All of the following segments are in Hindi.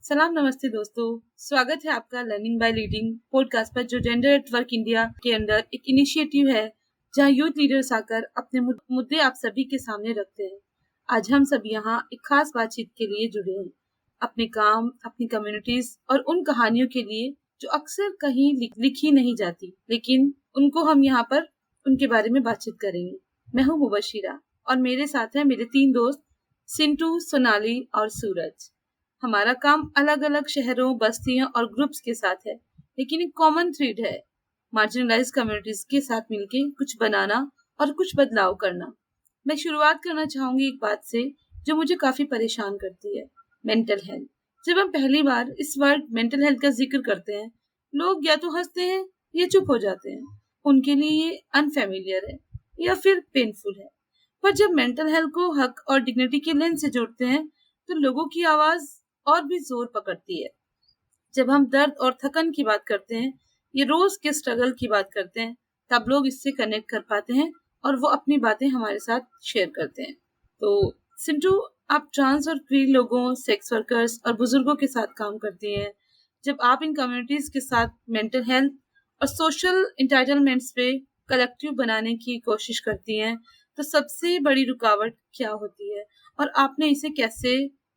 सलाम नमस्ते दोस्तों। स्वागत है आपका लर्निंग बाय लीडिंग पॉडकास्ट पर, जो जेंडर एट वर्क इंडिया के अंदर एक इनिशिएटिव है जहां यूथ लीडर्स आकर अपने मुद्दे आप सभी के सामने रखते हैं। आज हम सब यहाँ एक खास बातचीत के लिए जुड़े हैं, अपने काम, अपनी कम्युनिटीज और उन कहानियों के लिए जो अक्सर कहीं लिखी नहीं जाती, लेकिन उनको हम यहाँ पर उनके बारे में बातचीत करेंगे। मैं हूँ मुबशिरा और मेरे साथ हैं मेरे 3 दोस्त सिंटू, सोनाली और सूरज। हमारा काम अलग अलग शहरों, बस्तियों और ग्रुप्स के साथ है, लेकिन एक कॉमन थ्रेड है, मार्जिनलाइज कम्युनिटीज के साथ मिलके कुछ बनाना और कुछ बदलाव करना। मैं शुरुआत करना चाहूंगी एक बात से जो मुझे काफी परेशान करती है, मेंटल हेल्थ। जब हम पहली बार इस वर्ड मेंटल हेल्थ का जिक्र करते हैं, लोग या तो हंसते हैं या चुप हो जाते हैं। उनके लिए ये अनफेमिलियर है या फिर पेनफुल है। पर जब मेंटल हेल्थ को हक और डिग्निटी के लेंस से जोड़ते हैं, तो लोगों की आवाज और भी जोर पकड़ती है। जब हम दर्द और थकन की बात करते हैं, ये रोज के स्ट्रगल की बात करते हैं, तब लोग इससे कनेक्ट कर पाते हैं और वो अपनी बातें हमारे साथ शेयर करते हैं। तो सिंटू, आप ट्रांस और क्वीर लोगों, सेक्स वर्कर्स और बुजुर्गों के साथ काम करती हैं। जब आप इन कम्युनिटीज के साथ मेंटल हेल्थ और सोशल इंटाइटलमेंट्स पे कलेक्टिव बनाने की कोशिश करती हैं, तो सबसे बड़ी रुकावट क्या होती है और आपने इसे कैसे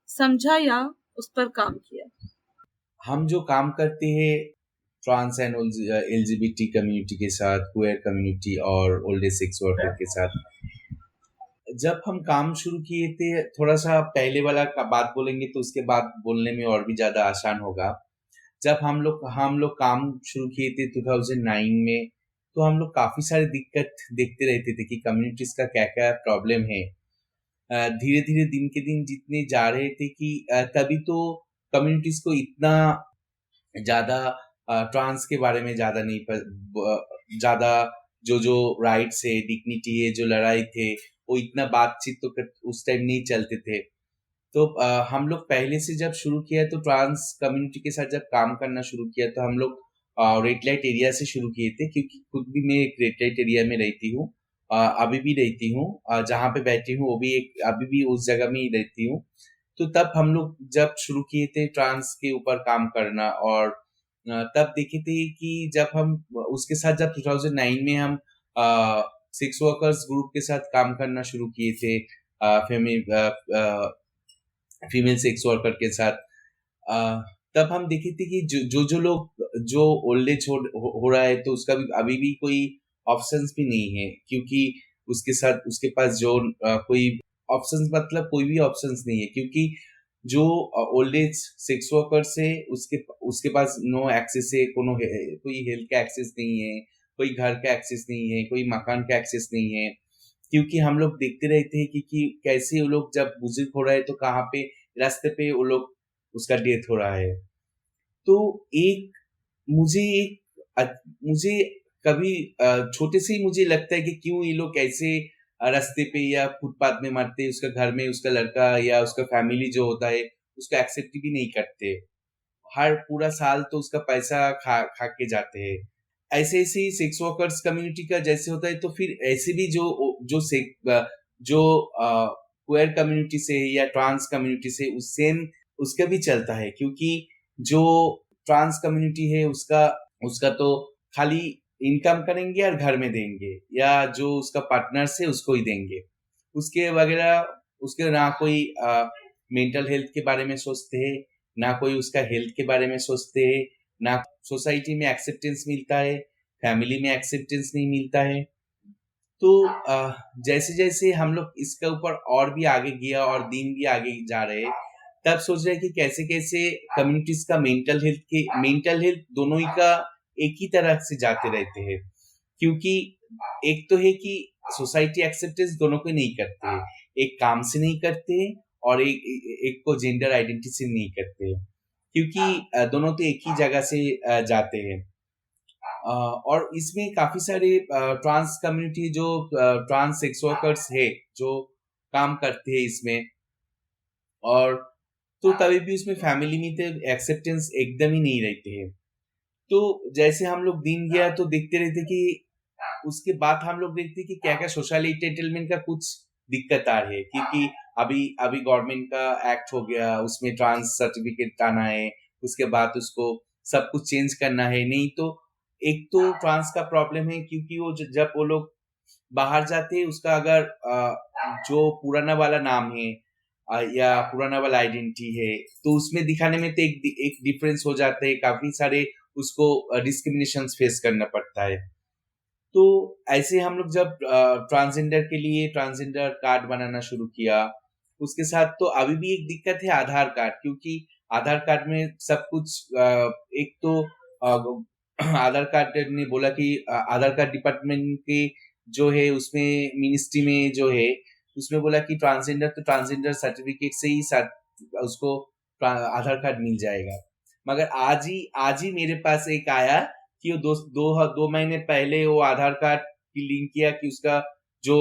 समझा या उस पर काम किया? हम जो काम करते हैं ट्रांस एंड एलजीबीटी कम्युनिटी के साथ, क्वेयर कम्युनिटी और ओल्ड एज सेक्स वर्कर के साथ, जब हम काम शुरू किए थे, थोड़ा सा पहले वाला का बात बोलेंगे तो उसके बाद बोलने में और भी ज्यादा आसान होगा। जब हम लोग काम शुरू किए थे 2009 में, तो हम लोग काफी सारे दिक्कत देखते रहते थे कि कम्युनिटीज का क्या क्या प्रॉब्लम है। धीरे धीरे दिन के दिन जितने जा रहे थे कि तभी तो कम्युनिटीज को इतना ज्यादा ट्रांस के बारे में ज्यादा नहीं ज्यादा जो जो राइट्स है, डिग्निटी है, जो लड़ाई थे, वो इतना बातचीत तो उस टाइम नहीं चलते थे। तो हम लोग पहले से जब शुरू किया तो ट्रांस कम्युनिटी के साथ जब काम करना शुरू किया तो हम लोग रेड लाइट एरिया से शुरू किए थे, क्योंकि खुद भी मैं एक रेड लाइट एरिया में रहती हूँ। अभी भी रहती हूँ, जहाँ पे बैठी हूँ वो भी एक, अभी भी उस जगह में ही रहती हूँ। तो तब हम लोग जब शुरू किए थे ट्रांस के ऊपर काम करना, और तब देखे थे कि जब हम उसके साथ जब 2009 में हम सेक्स वर्कर्स ग्रुप के साथ काम करना शुरू किए थे, फीमेल सेक्स वर्कर के साथ, तब हम देखे थे कि जो लोग जो ओल्ड एज हो रहा है तो उसका भी अभी भी कोई ऑप्शंस भी नहीं है, क्योंकि उसके साथ उसके पास जो कोई ऑप्शंस, मतलब कोई भी ऑप्शंस नहीं है, क्योंकि जो ओल्ड एज सेक्स वर्कर्स है उसके उसके पास नो एक्सेस है, कोई हेल्थ का एक्सेस नहीं है, कोई घर का एक्सेस नहीं है, कोई मकान का एक्सेस नहीं है। क्योंकि हम लोग देखते रहते हैं कि कैसे वो लोग जब बुजुर्ग हो रहे हैं तो कहाँ पे रास्ते पे वो लोग उसका डेथ हो रहा है। तो एक मुझे एक मुझे कभी छोटे से ही मुझे लगता है कि क्यों ये लोग ऐसे रास्ते पे या फुटपाथ में मरते हैं, उसका घर में उसका लड़का या उसका फैमिली जो होता है उसका एक्सेप्ट भी नहीं करते। हर पूरा साल तो उसका पैसा खा खा के जाते हैं। ऐसे ऐसे ही सेक्स वर्कर्स कम्युनिटी का जैसे होता है, तो फिर ऐसे भी जो क्वेयर कम्युनिटी से या ट्रांस कम्युनिटी से उस सेम उसका भी चलता है, क्योंकि जो ट्रांस कम्युनिटी है उसका उसका तो खाली इनकम करेंगे और घर में देंगे, या जो उसका पार्टनर है उसको ही देंगे, उसके वगैरह उसके ना कोई मेंटल हेल्थ के बारे में सोचते हैं, ना कोई उसका हेल्थ के बारे में सोचते हैं, ना सोसाइटी में एक्सेप्टेंस मिलता है, फैमिली में एक्सेप्टेंस नहीं मिलता है। तो जैसे जैसे हम लोग इसके ऊपर और भी आगे गया और दिन भी आगे जा रहे, तब सोच रहे कि कैसे कैसे कम्युनिटीज का मेंटल हेल्थ दोनों ही का एक ही तरह से जाते रहते हैं। क्योंकि एक तो है कि सोसाइटी एक्सेप्टेंस दोनों को नहीं करते हैं, एक काम से नहीं करते हैं और एक को जेंडर आइडेंटिटी से नहीं करते हैं, क्योंकि दोनों तो एक ही जगह से जाते हैं। और इसमें काफी सारे ट्रांस कम्युनिटी जो ट्रांस सेक्स वर्कर्स है जो काम करते हैं इसमें, और तो तभी भी उसमें फैमिली में तो एक्सेप्टेंस एकदम ही नहीं रहते हैं। तो जैसे हम लोग दिन गया तो देखते रहते कि उसके बाद हम लोग देखते कि क्या क्या सोशल एंटरटेनमेंट का कुछ दिक्कत आ रही है, क्योंकि अभी अभी गवर्नमेंट का एक्ट हो गया, उसमें ट्रांस सर्टिफिकेट आना है, उसके बाद उसको सब कुछ चेंज करना है। नहीं तो एक तो ट्रांस का प्रॉब्लम है, क्योंकि वो जब वो लोग बाहर जाते हैं, उसका अगर जो पुराना वाला नाम है या पुराना वाला आइडेंटिटी है, तो उसमें दिखाने में तो एक डिफरेंस हो जाता है, काफी सारे उसको डिस्क्रिमिनेशन फेस करना पड़ता है। तो ऐसे हम लोग जब ट्रांसजेंडर के लिए ट्रांसजेंडर कार्ड बनाना शुरू किया, उसके साथ तो अभी भी एक दिक्कत है आधार कार्ड, क्योंकि आधार कार्ड में सब कुछ एक तो आधार कार्ड ने बोला कि आधार कार्ड डिपार्टमेंट के जो है उसमें मिनिस्ट्री में जो है उसमें बोला कि ट्रांसजेंडर तो ट्रांसजेंडर सर्टिफिकेट से ही उसको आधार कार्ड मिल जाएगा। मगर आज ही मेरे पास एक आया कि वो 2 महीने पहले वो आधार कार्ड की लिंक किया कि उसका जो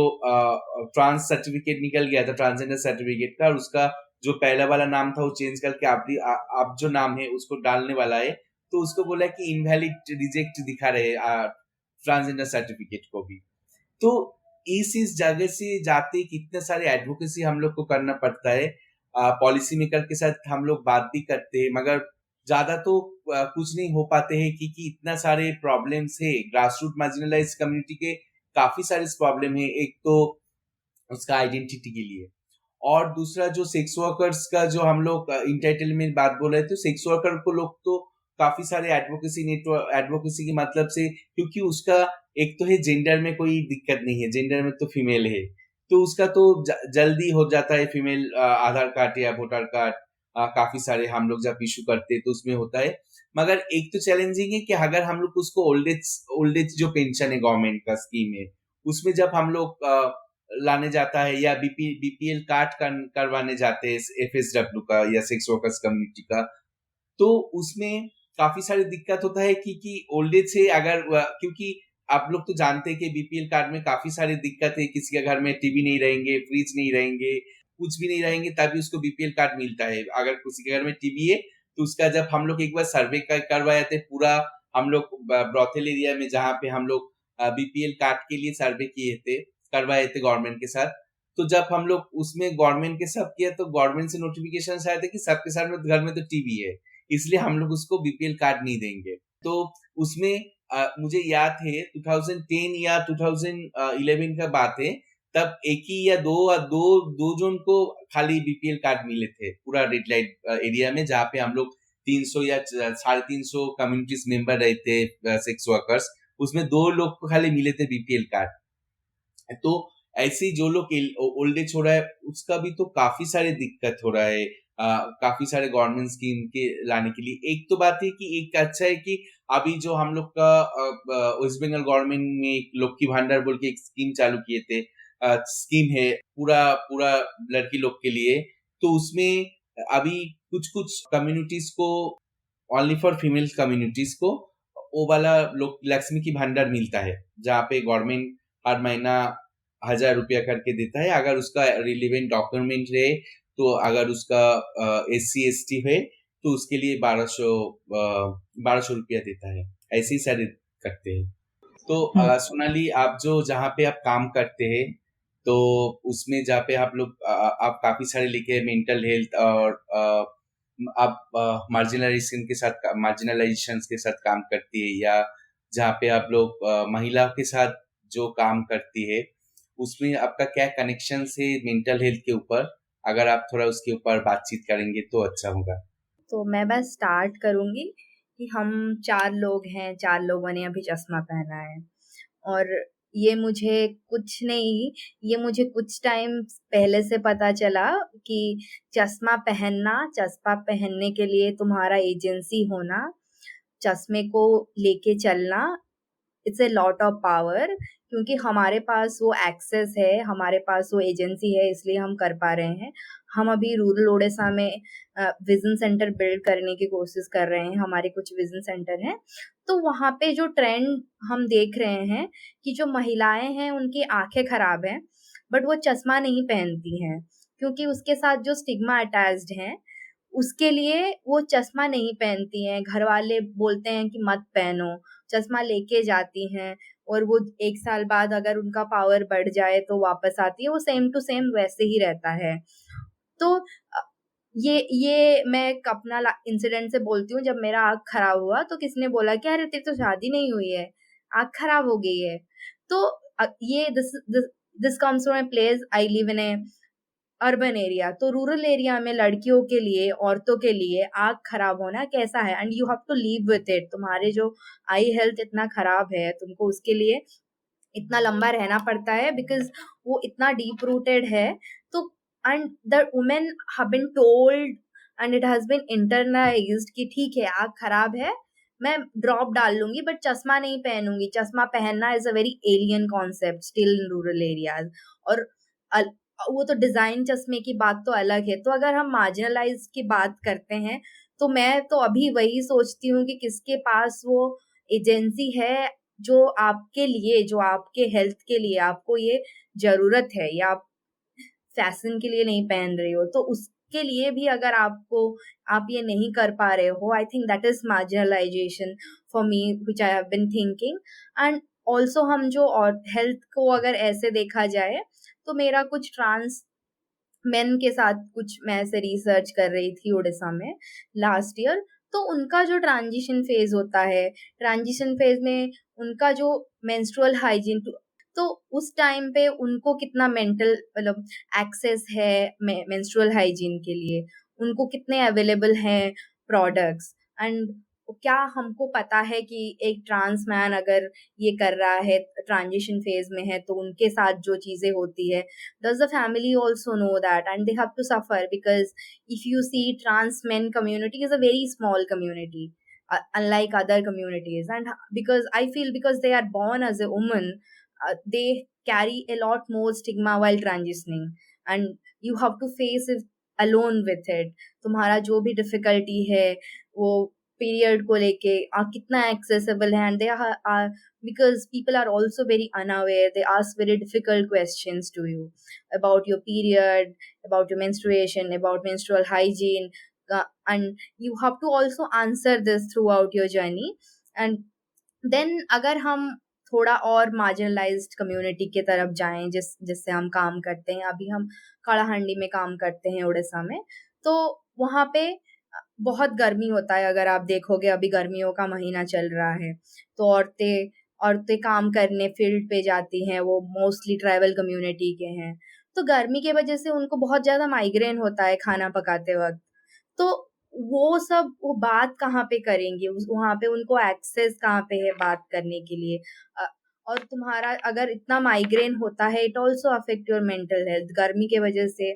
ट्रांस सर्टिफिकेट निकल गया था, ट्रांसजेंडर सर्टिफिकेट का, और उसका जो पहला वाला नाम था वो चेंज करके आप जो नाम है उसको डालने वाला है, तो उसको बोला कि इनवैलिड रिजेक्ट दिखा रहे ट्रांसजेंडर सर्टिफिकेट को भी। तो इस जगह से जाते कितने सारे एडवोकेसी हम लोग को करना पड़ता है। पॉलिसी मेकर के साथ हम लोग बात भी करते हैं, मगर ज्यादा तो कुछ नहीं हो पाते हैं, क्योंकि इतना सारे प्रॉब्लम्स है। ग्रास रूट मार्जिनलाइज कम्युनिटी के काफी सारे प्रॉब्लम है। एक तो उसका आइडेंटिटी के लिए, और दूसरा जो सेक्स वर्कर्स का जो हम लोग इंटाइटलमेंट बात बोल रहे थे, सेक्स वर्कर को लोग तो काफी सारे एडवोकेसी नेटवर्क एडवोकेसी के मतलब से, क्योंकि उसका एक तो है जेंडर में कोई दिक्कत नहीं है, जेंडर में तो फीमेल है, तो उसका तो जल्दी हो जाता है फीमेल आधार कार्ड या वोटर कार्ड। काफी सारे हम लोग जब इशू करते हैं तो उसमें होता है। मगर एक तो चैलेंजिंग है कि अगर हम लोग उसको ओल्ड एज जो पेंशन है गवर्नमेंट का स्कीम है, उसमें जब हम लोग लाने जाता है या बीपीएल कार्ड करवाने जाते हैं एफएसडब्ल्यू का या सेक्स वर्कर्स कम्युनिटी का, तो उसमें काफी सारी दिक्कत होता है कि ओल्ड एज से अगर क्योंकि आप लोग तो जानते हैं कि बीपीएल कार्ड में काफी सारी दिक्कत है। किसी के घर में टीवी नहीं रहेंगे, फ्रिज नहीं रहेंगे, कुछ भी नहीं रहेंगे, तभी उसको बीपीएल कार्ड मिलता है। अगर किसी के घर में टीवी है तो उसका जब हम लोग एक बार सर्वे करवाए थे पूरा, हम लोग ब्रॉथेल एरिया में जहाँ पे हम लोग बीपीएल कार्ड के लिए सर्वे किए थे, करवाए थे गवर्नमेंट के साथ, तो जब हम लोग उसमें गवर्नमेंट के सब किया तो गवर्नमेंट से नोटिफिकेशन आया था कि सबके साथ में घर में तो टीवी है, इसलिए हम लोग उसको बीपीएल कार्ड नहीं देंगे। तो उसमें मुझे याद है 2010 या 2011 का बात है, तब एक ही या दो जन को खाली बीपीएल कार्ड मिले थे पूरा रेड लाइट एरिया में, जहाँ पे हम लोग 300 या 350 कम्युनिटीज मेंबर रहते सेक्स वर्कर्स, उसमें 2 लोग को खाली मिले थे बीपीएल कार्ड। तो ऐसे जो लोग ओल्ड एज हो रहा है उसका भी तो काफी सारे दिक्कत हो रहा है। काफी सारे गवर्नमेंट स्कीम के लाने के लिए एक तो बात है कि एक अच्छा है कि अभी जो हम लोग का वेस्ट बंगाल गवर्नमेंट में एक लक्की भांडार बोल के एक स्कीम चालू किए थे, स्कीम है पूरा पूरा लड़की लोग के लिए। तो उसमें अभी कुछ कुछ कम्युनिटीज को, ओनली फॉर फीमेल कम्युनिटीज को वो वाला लोग लक्ष्मी की भंडार मिलता है, जहाँ पे गवर्नमेंट हर महीना 1,000 रुपया करके देता है अगर उसका रिलीवेंट डॉक्यूमेंट रहे। तो अगर उसका SC ST है तो उसके लिए 1200 रुपया देता है। ऐसे ही सारे करते हैं। तो सोनाली, आप जो जहाँ पे आप काम करते हैं, तो उसमें जहाँ पे आप लोग आप काफी सारे लिखे हैं मेंटल हेल्थ, और आप मार्जिनलाइजेशन के साथ काम करती है, या जहाँ पे आप लोग महिला के साथ जो काम करती है, उसमें आपका क्या कनेक्शन है मेंटल हेल्थ के ऊपर? अगर आप थोड़ा उसके ऊपर बातचीत करेंगे तो अच्छा होगा। तो मैं बस स्टार्ट करूंगी कि हम 4 लोग हैं, 4 लोगों ने अभी चश्मा पहना है, और ये मुझे कुछ टाइम पहले से पता चला कि चश्मा पहनने के लिए तुम्हारा एजेंसी होना, चश्मे को लेके चलना, it's a lot of power, क्योंकि हमारे पास वो एक्सेस है, हमारे पास वो एजेंसी है, इसलिए हम कर पा रहे हैं। हम अभी रूरल ओडिशा में विजन सेंटर बिल्ड करने की कोशिश कर रहे हैं, हमारे कुछ विजन सेंटर हैं। तो वहाँ पे जो ट्रेंड हम देख रहे हैं कि जो महिलाएं हैं उनकी आंखें खराब हैं, बट वो चश्मा नहीं पहनती हैं, क्योंकि उसके साथ जो स्टिग्मा अटैच्ड है, उसके लिए वो चश्मा नहीं पहनती हैं। घर वाले बोलते हैं कि मत पहनो, चश्मा लेके जाती हैं, और वो 1 साल बाद अगर उनका पावर बढ़ जाए तो वापस आती है, वो सेम टू सेम वैसे ही रहता है। तो ये मैं एक अपना इंसिडेंट से बोलती हूँ। जब मेरा आँख खराब हुआ तो किसी ने बोला कि अरे तेरी तो शादी नहीं हुई है, आँख खराब हो गई है। तो ये this comes from a place I live in a urban area. तो रूरल एरिया में लड़कियों के लिए, औरतों के लिए आँख खराब होना कैसा है, and you have to live with it. तुम्हारे जो आई हेल्थ इतना खराब है, तुमको उसके लिए इतना लंबा रहना पड़ता है, बिकॉज वो इतना डीप रूटेड है। तो and the women have been told and it has been internalised कि ठीक है आँख खराब है, मैं ड्रॉप डाल लूंगी बट चश्मा नहीं पहनूंगी। चश्मा पहनना is a very alien concept still in rural areas. और वो तो डिजाइन चश्मे की बात तो अलग है। तो अगर हम मार्जिनलाइज की बात करते हैं, तो मैं तो अभी वही सोचती हूँ कि किसके पास वो एजेंसी है जो आपके लिए, जो आपके हेल्थ के लिए आपको ये जरूरत है, या आप फैशन के लिए नहीं पहन रही हो, तो उसके लिए भी अगर आप ये नहीं कर पा रहे हो, I think that is marginalization for me, which I have been thinking. And also हम जो और हेल्थ को अगर ऐसे देखा जाए, तो मेरा कुछ ट्रांस मेन के साथ कुछ मैं ऐसे रिसर्च कर रही थी उड़ीसा में लास्ट ईयर। तो उनका जो ट्रांजिशन फेज होता है, ट्रांजिशन फेज में उनका जो मेंस्ट्रुअल हाइजीन, तो उस टाइम पे उनको कितना मेंटल मतलब एक्सेस है मेंस्ट्रुअल हाइजीन के लिए, उनको कितने अवेलेबल हैं प्रोडक्ट्स, एंड क्या हमको पता है कि एक ट्रांस मैन अगर ये कर रहा है, ट्रांजिशन फेज में है, तो उनके साथ जो चीजें होती है, does the family also know that, and they have to suffer? Because if you see, trans men community is a very small community, unlike other communities. And because I feel, because they are born as a woman, they carry a lot more stigma while transitioning, and you have to face it alone with it। तुम्हारा जो भी डिफिकल्टी है वो पीरियड को लेके कितना एक्सेसिबल है, and they are, because people are also very unaware, they ask very difficult questions to you about your period, about your menstruation, about menstrual hygiene, and you have to also answer this throughout your journey। and then अगर हम थोड़ा और मार्जिनलाइज्ड कम्युनिटी की तरफ जाएं, जिससे हम काम करते हैं, अभी हम कड़ाहंडी में काम करते हैं उड़ीसा में, तो वहाँ पे बहुत गर्मी होता है। अगर आप देखोगे, अभी गर्मियों का महीना चल रहा है, तो औरतें काम करने फील्ड पे जाती हैं, वो मोस्टली ट्राइबल कम्युनिटी के हैं। तो गर्मी के वजह से उनको बहुत ज्यादा माइग्रेन होता है खाना पकाते वक्त। तो वो बात कहाँ पे करेंगे, वहां पे उनको एक्सेस कहाँ पे है बात करने के लिए। और तुम्हारा अगर इतना माइग्रेन होता है, it also affect your mental health, गर्मी के वजह से,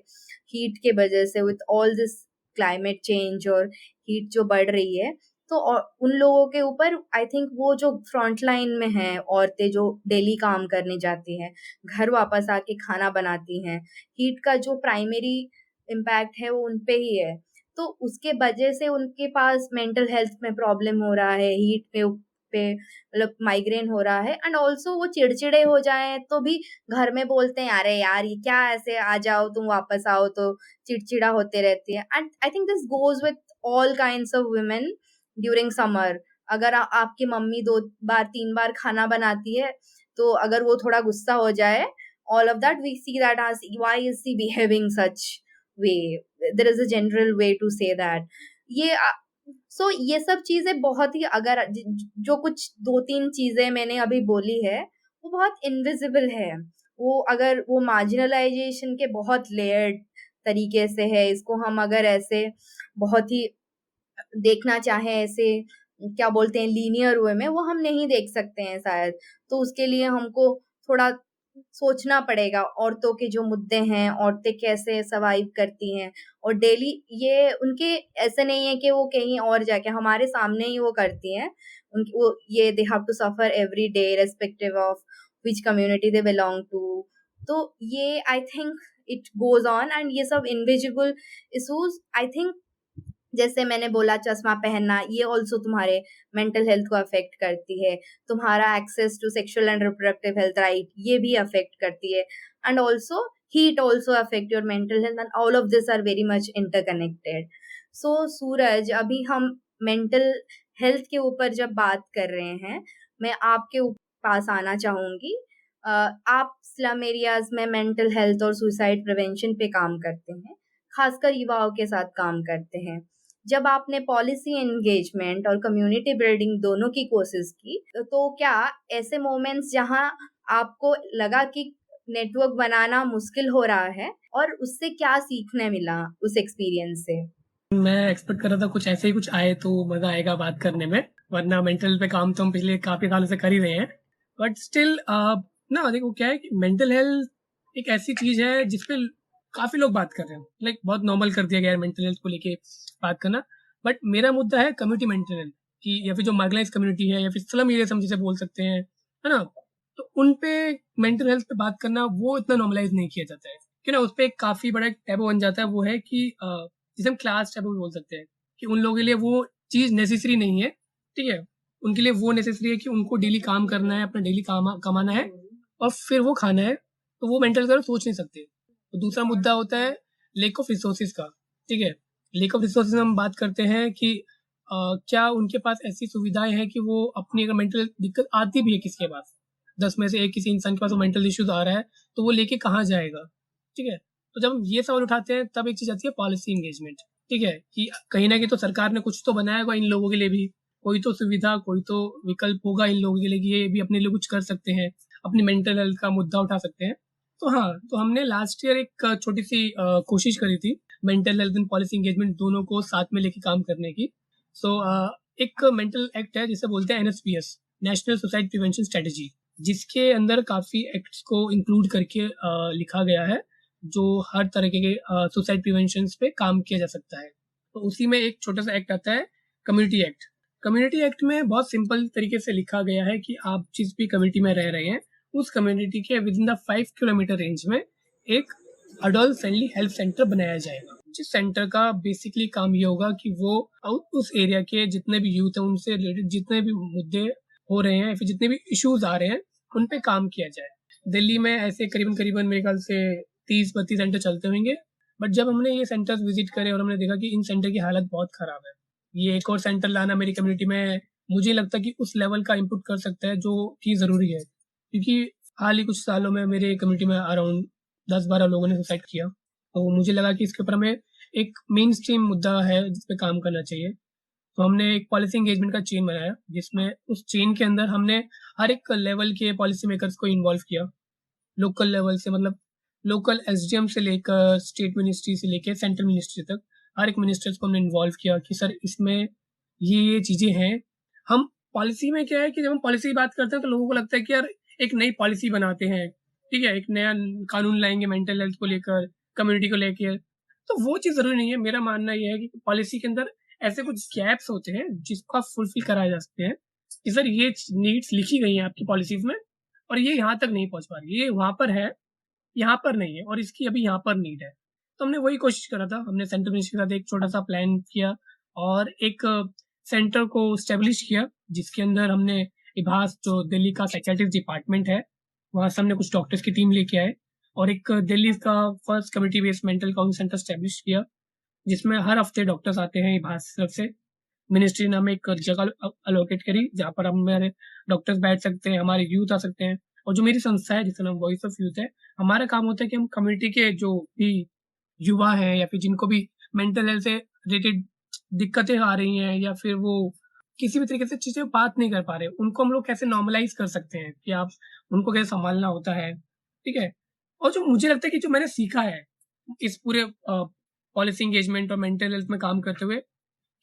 हीट के वजह से, with all this climate change और हीट जो बढ़ रही है। तो उन लोगों के ऊपर आई थिंक वो जो फ्रंट लाइन में हैं, औरतें जो डेली काम करने जाती हैं, घर वापस आके खाना बनाती हैं, हीट का जो प्राइमरी इम्पैक्ट है वो उनपे ही है। तो उसके वजह से उनके पास मेंटल हेल्थ में प्रॉब्लम हो रहा है, हीट पे मतलब माइग्रेन हो रहा है, एंड ऑल्सो वो चिड़चिड़े हो जाए तो भी घर में बोलते हैं, अरे यार ये क्या, ऐसे आ जाओ तुम वापस आओ, तो चिड़चिड़ा होते रहती है। And I think this goes with all kinds of women during summer. अगर आपकी मम्मी 2 बार 3 बार खाना बनाती है, तो अगर वो थोड़ा गुस्सा हो जाए, all of that we see that as why is he behaving such way, there is a general way to say that। ये सो ये सब चीजें बहुत ही, अगर जो कुछ 2-3 चीजें मैंने अभी बोली है, वो बहुत इनविजिबल है। वो अगर वो मार्जिनलाइजेशन के बहुत लेयर्ड तरीके से है, इसको हम अगर ऐसे बहुत ही देखना चाहें, ऐसे क्या बोलते हैं लीनियर वे में, वो हम नहीं देख सकते हैं शायद। तो उसके लिए हमको थोड़ा सोचना पड़ेगा, औरतों के जो मुद्दे हैं, औरतें कैसे सर्वाइव करती हैं, और डेली ये उनके ऐसे नहीं है कि वो कहीं और जाके, हमारे सामने ही वो करती हैं। उनकी वो ये they have to suffer every day respective of which community they belong to. तो ये I think it goes on, and ये सब इनविजिबल इशूज आई थिंक, जैसे मैंने बोला चश्मा पहनना, ये ऑल्सो तुम्हारे मेंटल हेल्थ को अफेक्ट करती है। तुम्हारा access to sexual and reproductive health right, ये भी अफेक्ट करती है। And also heat also affect your mental health, and all of this are very much interconnected. So Suraj, अभी हम मेंटल हेल्थ के ऊपर जब बात कर रहे हैं, मैं आपके पास आना चाहूंगी। आप स्लम एरियाज में मेंटल हेल्थ और सुसाइड प्रिवेंशन पे काम करते हैं, खासकर युवाओं के साथ काम करते हैं। जब आपने पॉलिसी एंगेजमेंट और कम्युनिटी बिल्डिंग दोनों की कोशिश की, तो क्या ऐसे मोमेंट्स जहां आपको लगा कि नेटवर्क बनाना मुश्किल हो रहा है, और उससे क्या सीखने मिला उस एक्सपीरियंस से? मैं एक्सपेक्ट कर रहा था कुछ ऐसे ही कुछ आए तो मजा आएगा बात करने में, वरना मेंटल पे काम तो हम पिछले काफी सालों से कर ही रहे हैं। बट स्टिल ना देखो क्या है कि मेंटल हेल्थ एक ऐसी चीज है जिसपे काफी लोग बात कर रहे हैं, लाइक बहुत नॉर्मल कर दिया गया है मेंटल हेल्थ को लेके बात करना। बट मेरा मुद्दा है कम्युनिटी मेंटल हेल्थ की, या फिर जो मार्जिनलाइज कम्युनिटी है या फिर स्लम एरिया हम जिसे बोल सकते हैं, है ना। तो उन पे मेंटल हेल्थ पे बात करना वो इतना नॉर्मलाइज नहीं किया जाता है, क्यों ना। उस पर एक काफी बड़ा टैबू बन जाता है, वो है कि जिसे हम क्लास टैबू भी बोल सकते हैं, कि उन लोगों के लिए वो चीज नेसेसरी नहीं है, ठीक है। उनके लिए वो नेसेसरी है कि उनको डेली काम करना है, अपना डेली कमाना है और फिर वो खाना है, तो वो मेंटल हेल्थ सोच नहीं सकते। तो दूसरा मुद्दा होता है लेक ऑफ रिसोर्सेज का, ठीक है। लेक ऑफ रिसोर्सेज में हम बात करते हैं कि क्या उनके पास ऐसी सुविधाएं हैं कि वो अपनी अगर मेंटल दिक्कत आती भी है किसी के पास, 10 में से एक किसी इंसान के पास वो मेंटल इश्यूज आ रहा है, तो वो लेके कहाँ जाएगा, ठीक है। तो जब हम ये सवाल उठाते हैं तब एक चीज आती है पॉलिसी एंगेजमेंट, ठीक है, कि कहीं ना कहीं तो सरकार ने कुछ तो बनाया होगा इन लोगों के लिए भी, कोई तो सुविधा, कोई तो विकल्प होगा इन लोगों के लिए कि ये भी अपने लिए कुछ कर सकते हैं, अपनी मेंटल हेल्थ का मुद्दा उठा सकते हैं। तो हाँ, तो हमने लास्ट ईयर एक छोटी सी कोशिश करी थी mental health and policy engagement दोनों को साथ में लेके काम करने की। सो एक मेंटल एक्ट है जिसे बोलते हैं NSPS, national suicide prevention strategy, जिसके अंदर काफी एक्ट्स को इंक्लूड करके लिखा गया है जो हर तरह के सुसाइड प्रिवेंशन पे काम किया जा सकता है। तो उसी में एक छोटा सा एक्ट आता है कम्युनिटी एक्ट। कम्युनिटी एक्ट में बहुत सिंपल तरीके से लिखा गया है कि आप जिस भी कम्युनिटी में रह रहे हैं उस कम्युनिटी के with in the 5 kilometre range में एक अडल्ट फ्रेंडली हेल्थ सेंटर बनाया जाएगा, जिस सेंटर का बेसिकली काम ये होगा कि वो उस एरिया के जितने भी यूथ हैं उनसे रिलेटेड जितने भी मुद्दे हो रहे हैं या फिर जितने भी इश्यूज आ रहे हैं उन पे काम किया जाए। दिल्ली में ऐसे करीबन करीबन मेरे ख्याल से 30-32 सेंटर चलते होंगे। बट जब हमने ये सेंटर्स विजिट करे और हमने देखा कि इन सेंटर की हालत बहुत खराब है, ये एक और सेंटर लाना मेरी कम्युनिटी में मुझे लगता कि उस लेवल का इनपुट कर सकता है जो कि ज़रूरी है, क्योंकि हाल ही कुछ सालों में मेरे कम्युनिटी में अराउंड 10-12 लोगों ने सुसाइड किया। तो मुझे लगा कि इसके ऊपर हमें एक मेन स्ट्रीम मुद्दा है जिस पे काम करना चाहिए। तो हमने एक पॉलिसी एंगेजमेंट का चेन बनाया, जिसमें उस चेन के अंदर हमने हर एक लेवल के पॉलिसी मेकर्स को इन्वॉल्व किया। लोकल लेवल से मतलब लोकल SDM से लेकर स्टेट मिनिस्ट्री से लेकर सेंट्रल मिनिस्ट्री तक हर एक मिनिस्टर्स को हमने इन्वॉल्व किया कि सर इसमें ये चीज़ें हैं। हम पॉलिसी में क्या है कि जब हम पॉलिसी की बात करते हैं तो लोगों को लगता है कि यार एक नई पॉलिसी बनाते हैं, ठीक है, एक नया कानून लाएंगे मेंटल हेल्थ को लेकर, कम्युनिटी को लेकर। तो वो चीज़ ज़रूरी नहीं है। मेरा मानना यह है कि पॉलिसी के अंदर ऐसे कुछ गैप्स होते हैं जिसको आप फुलफिल कराए जा सकते हैं कि सर ये नीड्स लिखी गई हैं आपकी पॉलिसीज में और ये यहाँ तक नहीं पहुँच पा रही, ये वहाँ पर है, यहाँ पर नहीं है और इसकी अभी यहाँ पर नीड है। तो हमने वही कोशिश करा था। हमने सेंट्रल मिनिस्ट्री के साथ एक छोटा सा प्लान किया और एक सेंटर को स्टेब्लिश किया, जिसके अंदर हमने इभास जो दिल्ली का साइकियाट्रिस्ट डिपार्टमेंट है वहाँ से हमने कुछ डॉक्टर्स की टीम लेके आए और एक दिल्ली का first community based mental counselling centre establish किया, जिसमें हर हफ्ते डॉक्टर्स आते हैं इभास तरफ से। मिनिस्ट्री ने हमें एक जगह अलोकेट करी जहाँ पर हमारे डॉक्टर्स बैठ सकते हैं, हमारे यूथ आ सकते हैं। और जो मेरी संस्था है जिसका नाम वॉइस ऑफ यूथ है, हमारा काम होता है कि हम कम्युनिटी के जो भी युवा हैं या फिर जिनको भी मेंटल हेल्थ से रिलेटेड दिक्कतें आ रही हैं या फिर वो किसी भी तरीके से चीज़ें बात नहीं कर पा रहे, उनको हम लोग कैसे नॉर्मलाइज कर सकते हैं कि आप उनको कैसे संभालना होता है, ठीक है। और जो मुझे लगता है कि जो मैंने सीखा है इस पूरे पॉलिसी एंगेजमेंट और मेंटल हेल्थ में काम करते हुए,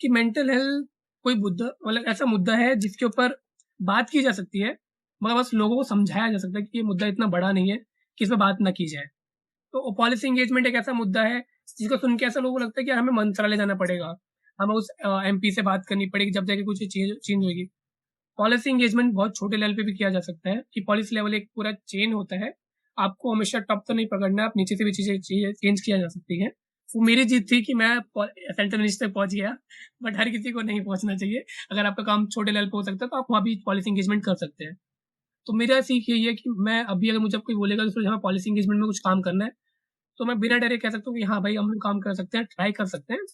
कि मेंटल हेल्थ कोई मुद्दा मतलब ऐसा मुद्दा है जिसके ऊपर बात की जा सकती है, मगर बस लोगों को समझाया जा सकता है कि ये मुद्दा इतना बड़ा नहीं है कि इस पे बात ना की जाए। तो पॉलिसी एंगेजमेंट एक ऐसा मुद्दा है जिसको सुन के ऐसा लोगों को लगता है कि यार हमें मंत्रालय जाना पड़ेगा, हमें उस MP से बात करनी पड़ेगी जब जाके कुछ चेंज होगी। पॉलिसी एंगेजमेंट बहुत छोटे लेवल पे भी किया जा सकता है कि पॉलिसी लेवल एक पूरा चेन होता है, आपको हमेशा टॉप तो नहीं पकड़ना, आप नीचे से भी चीज़ें चेंज किया जा सकती है। वो मेरी जीत थी कि मैं सेंट्रल मिनिस्टर तक पहुंच गया, बट हर किसी को नहीं पहुंचना चाहिए। अगर आपका काम छोटे लेवल पे हो सकता है तो आप वहाँ भी पॉलिसी एंगेजमेंट कर सकते हैं। तो मेरा सीख यही है कि मैं अभी अगर मुझे कोई बोलेगा कि हमें पॉलिसी एंगेजमेंट में कुछ काम करना है, तो मैं बिना डरे कह सकता हूँ कि हाँ भाई हम लोग काम कर सकते हैं, ट्राई कर सकते हैं।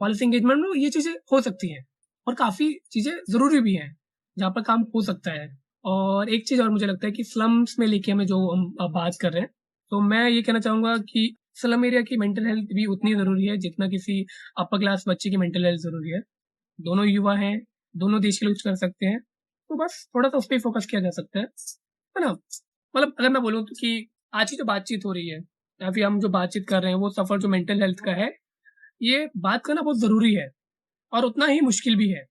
पॉलिसी एंगेजमेंट में ये चीज़ें हो सकती हैं और काफ़ी चीज़ें ज़रूरी भी हैं जहाँ पर काम हो सकता है। और एक चीज़ और मुझे लगता है कि स्लम्स में लेके हमें जो हम बात कर रहे हैं, तो मैं ये कहना चाहूँगा कि स्लम एरिया की मेंटल हेल्थ भी उतनी ज़रूरी है जितना किसी अपर क्लास बच्चे की मेंटल हेल्थ ज़रूरी है। दोनों युवा हैं, दोनों देश के लोग कर सकते हैं, तो बस थोड़ा-सा उस पे ही फ़ोकस किया जा सकता है ना? मतलब अगर मैं बोलूँ तो कि आज की जो बातचीत हो रही है या फिर हम जो बातचीत कर रहे हैं, वो सफ़र जो मेंटल हेल्थ का है, ये बात करना बहुत ज़रूरी है और उतना ही मुश्किल भी है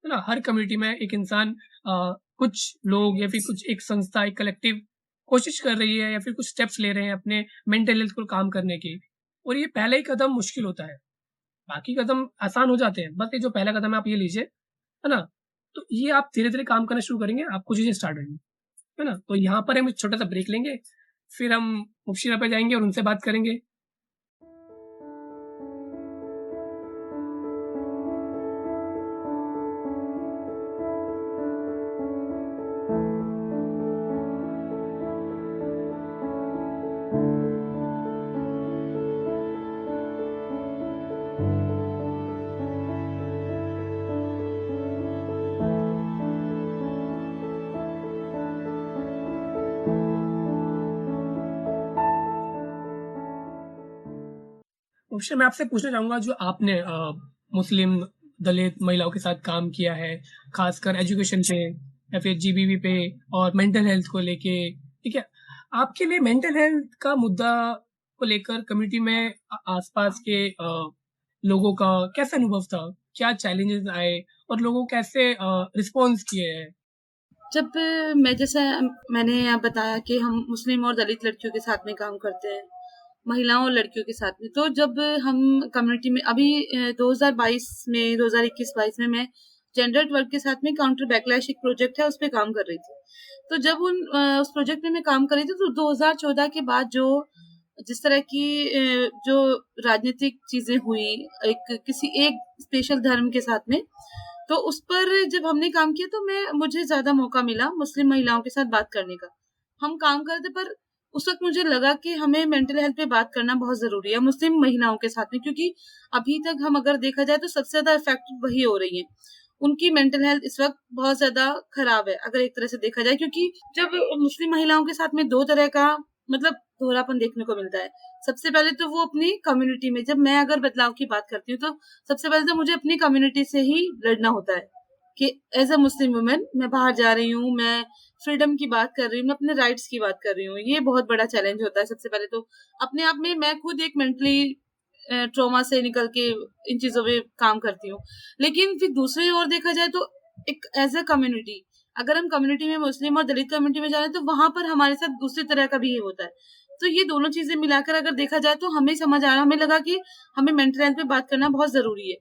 ना? हर कम्युनिटी में एक इंसान कुछ लोग या फिर कुछ एक संस्था, एक कलेक्टिव कोशिश कर रही है या फिर कुछ स्टेप्स ले रहे हैं अपने मेंटल हेल्थ को काम करने की और ये पहला ही कदम मुश्किल होता है। बाकी कदम आसान हो जाते हैं, बस ये जो पहला कदम है आप ये लीजिए, है ना? तो ये आप धीरे-धीरे काम करना शुरू करेंगे, आपको चीज़ें स्टार्ट होंगी, है ना? तो यहाँ पर हम एक छोटा-सा ब्रेक लेंगे, फिर हम मुबशिरा पे जाएँगे और उनसे बात करेंगे। मुबशिरा मैं आपसे पूछना चाहूँगा जो आपने मुस्लिम दलित महिलाओं के साथ काम किया है, खासकर एजुकेशन पे या फिर जीबीवी पे और मेंटल हेल्थ को लेके, ठीक है? आपके लिए मेंटल हेल्थ का मुद्दा को लेकर कम्युनिटी में आस-पास के लोगों का कैसा अनुभव था? क्या चैलेंजेस आए और लोगों कैसे रिस्पॉन्स किए हैं? जब मैं जैसे मैंने यहाँ बताया कि हम मुस्लिम और दलित लड़कियों के साथ में काम करते हैं, महिलाओं और लड़कियों के साथ में। तो जब हम कम्युनिटी में अभी 2022 में 2021-22 में मैं जेंडर वर्क के साथ में काउंटर बैकलैश एक प्रोजेक्ट है, उस पे काम कर रही थी। तो जब उस प्रोजेक्ट में मैं काम कर रही थी तो 2014 के बाद जिस तरह की जो राजनीतिक चीजें हुई एक किसी एक स्पेशल धर्म के साथ में, तो उस पर जब हमने काम किया तो मुझे ज्यादा मौका मिला मुस्लिम महिलाओं के साथ बात करने का। हम काम करते पर उस वक्त मुझे लगा कि हमें मेंटल हेल्थ पे बात करना बहुत जरूरी है मुस्लिम महिलाओं के साथ में, क्योंकि अभी तक हम अगर देखा जाए तो सबसे ज्यादा इफेक्टेड वही हो रही है। उनकी मेंटल हेल्थ इस वक्त बहुत ज्यादा खराब है अगर एक तरह से देखा जाए, क्योंकि जब मुस्लिम महिलाओं के साथ में दो तरह का मतलब दोहरापन देखने को मिलता है। सबसे पहले तो वो अपनी कम्युनिटी में, जब मैं अगर बदलाव की बात करती हूँ तो सबसे पहले तो मुझे अपनी कम्युनिटी से ही लड़ना होता है कि एज अ मुस्लिम वुमेन मैं बाहर जा रही हूँ, मैं फ्रीडम की बात कर रही हूँ, मैं अपने राइट्स की बात कर रही हूँ। ये बहुत बड़ा चैलेंज होता है। सबसे पहले तो अपने आप में मैं खुद एक मेंटली ट्रॉमा से निकल के इन चीजों पे काम करती हूँ। लेकिन फिर दूसरी ओर देखा जाए तो एक एज अ कम्युनिटी, अगर हम कम्युनिटी में मुस्लिम और दलित कम्युनिटी में जा रहे हैं तो वहां पर हमारे साथ दूसरी तरह का भी ये होता है। तो ये दोनों चीजें मिलाकर अगर देखा जाए तो हमें समझ आया, हमें लगा कि हमें मेंटल हेल्थ पे बात करना बहुत जरूरी है।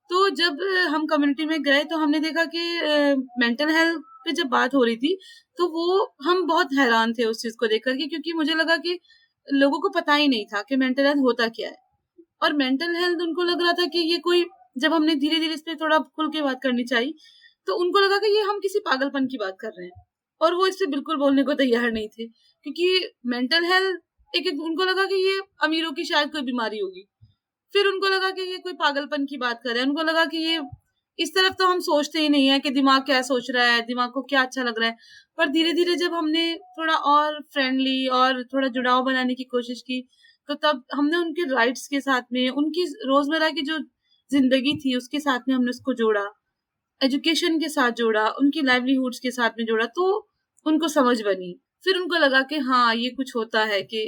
तो जब हम कम्युनिटी में गए तो हमने देखा कि मेंटल हेल्थ पे जब बात हो रही थी तो वो हम बहुत हैरान थे उस चीज को देख करके, क्योंकि मुझे लगा कि लोगों को पता ही नहीं था कि मेंटल हेल्थ होता क्या है। और मेंटल हेल्थ उनको लग रहा था कि ये कोई, जब हमने धीरे धीरे इस पे थोड़ा खुल के बात करनी चाहिए तो उनको लगा कि ये हम किसी पागलपन की बात कर रहे हैं, और वो इससे बिल्कुल बोलने को तैयार नहीं थे, क्योंकि मेंटल हेल्थ उनको लगा कि ये अमीरों की शायद कोई बीमारी होगी। फिर उनको लगा कि ये कोई पागलपन की बात कर रहे हैं, उनको लगा कि ये इस तरफ तो हम सोचते ही नहीं है कि दिमाग क्या सोच रहा है, दिमाग को क्या अच्छा लग रहा है। पर धीरे धीरे जब हमने थोड़ा और फ्रेंडली और थोड़ा जुड़ाव बनाने की कोशिश की तो तब हमने उनके राइट्स के साथ में उनकी रोजमर्रा की जो जिंदगी थी उसके साथ में हमने उसको जोड़ा, एजुकेशन के साथ जोड़ा, उनकी लाइवलीहुड्स के साथ में जोड़ा, तो उनको समझ बनी। फिर उनको लगा कि हाँ ये कुछ होता है कि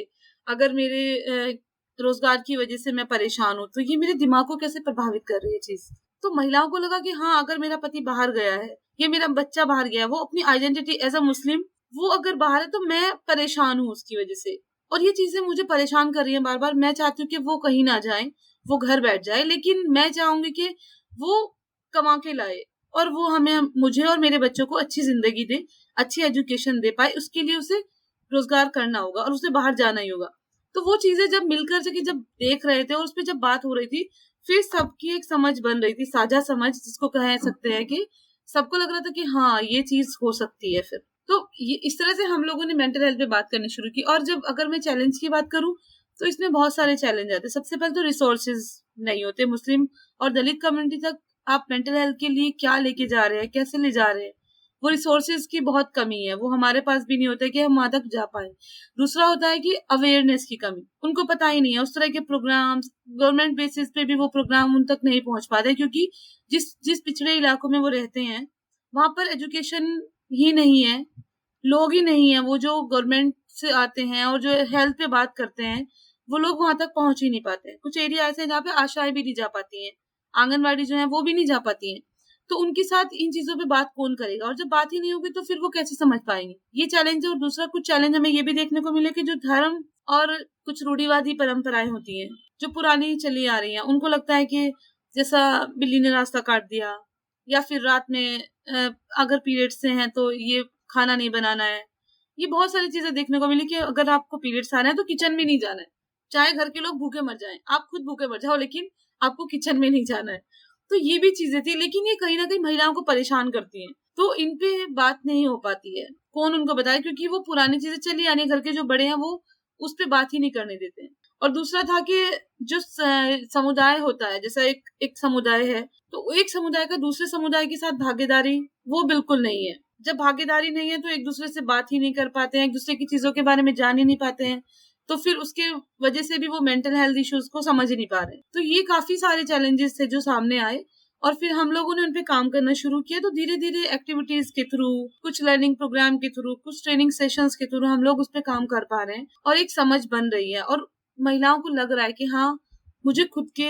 अगर मेरे रोजगार की वजह से मैं परेशान हूँ तो ये मेरे दिमाग को कैसे प्रभावित कर रही है चीज। तो महिलाओं को लगा कि हाँ अगर मेरा पति बाहर गया है या मेरा बच्चा बाहर गया है, वो अपनी आइडेंटिटी एज अ मुस्लिम वो अगर बाहर है तो मैं परेशान हूँ उसकी वजह से, और ये चीजें मुझे परेशान कर रही है बार बार। मैं चाहती हूँ कि वो कहीं ना जाए, वो घर बैठ जाए, लेकिन मैं चाहूंगी कि वो कमा के लाए और वो हमें मुझे और मेरे बच्चों को अच्छी जिंदगी दे, अच्छी एजुकेशन दे पाए। उसके लिए उसे रोजगार करना होगा और उसे बाहर जाना ही होगा। तो वो चीजें जब मिलकर जब देख रहे थे और उस पर जब बात हो रही थी, फिर सबकी एक समझ बन रही थी, साझा समझ जिसको कह सकते हैं कि सबको लग रहा था कि हाँ ये चीज हो सकती है। फिर तो ये इस तरह से हम लोगों ने मेंटल हेल्थ पे बात करनी शुरू की। और जब अगर मैं चैलेंज की बात करूं तो इसमें बहुत सारे चैलेंज आते हैं। सबसे पहले तो रिसोर्सेज नहीं होते मुस्लिम और दलित कम्युनिटी तक। आप मेंटल हेल्थ के लिए क्या लेके जा रहे हैं, कैसे ले जा रहे हैं, वो रिसोर्सेज की बहुत कमी है, वो हमारे पास भी नहीं होता है कि हम वहां तक जा पाए। दूसरा होता है कि अवेयरनेस की कमी, उनको पता ही नहीं है उस तरह के प्रोग्राम्स, गवर्नमेंट बेसिस पे भी वो प्रोग्राम उन तक नहीं पहुंच पाते, क्योंकि जिस पिछड़े इलाकों में वो रहते हैं वहां पर एजुकेशन ही नहीं है, लोग ही नहीं है वो जो गवर्नमेंट से आते हैं और जो हेल्थ पे बात करते हैं, वो लोग वहां तक पहुंच ही नहीं पाते। कुछ एरिया ऐसे हैं जहाँ पे आशाएं भी नहीं जा पाती हैं, आंगनवाड़ी जो है वो भी नहीं जा पाती हैं, तो उनके साथ इन चीजों पे बात कौन करेगा, और जब बात ही नहीं होगी तो फिर वो कैसे समझ पाएंगे, ये चैलेंज है। और दूसरा कुछ चैलेंज हमें ये भी देखने को मिले कि जो धर्म और कुछ रूढ़िवादी परंपराएं होती हैं जो पुरानी चली आ रही हैं, उनको लगता है कि जैसा बिल्ली ने रास्ता काट दिया, या फिर रात में अगर पीरियड्स से हैं तो ये खाना नहीं बनाना है। ये बहुत सारी चीजें देखने को मिली कि अगर आपको पीरियड्स आ रहे हैं तो किचन में नहीं जाना है, चाहे घर के लोग भूखे मर जाएं, आप खुद भूखे मर जाओ, लेकिन आपको किचन में नहीं जाना है। तो ये भी चीजें थी, लेकिन ये कहीं ना कहीं महिलाओं को परेशान करती हैं, तो इन पे बात नहीं हो पाती है, कौन उनको बताए, क्योंकि वो पुरानी चीजें चली आनी, घर के जो बड़े हैं वो उस पे बात ही नहीं करने देते हैं। और दूसरा था कि जो समुदाय होता है, जैसा एक समुदाय है तो एक समुदाय का दूसरे समुदाय के साथ भागीदारी वो बिल्कुल नहीं है। जब भागीदारी नहीं है तो एक दूसरे से बात ही नहीं कर पाते हैं, एक दूसरे की चीजों के बारे में जान ही नहीं पाते हैं, तो फिर उसके वजह से भी वो मेंटल हेल्थ इश्यूज को समझ ही नहीं पा रहे। तो ये काफी सारे चैलेंजेस थे जो सामने आए, और फिर हम लोगों ने उन पे काम करना शुरू किया। तो धीरे धीरे एक्टिविटीज के थ्रू, कुछ लर्निंग प्रोग्राम के थ्रू, कुछ ट्रेनिंग सेशंस के थ्रू हम लोग उस पे काम कर पा रहे हैं, और एक समझ बन रही है, और महिलाओं को लग रहा है कि हाँ, मुझे खुद के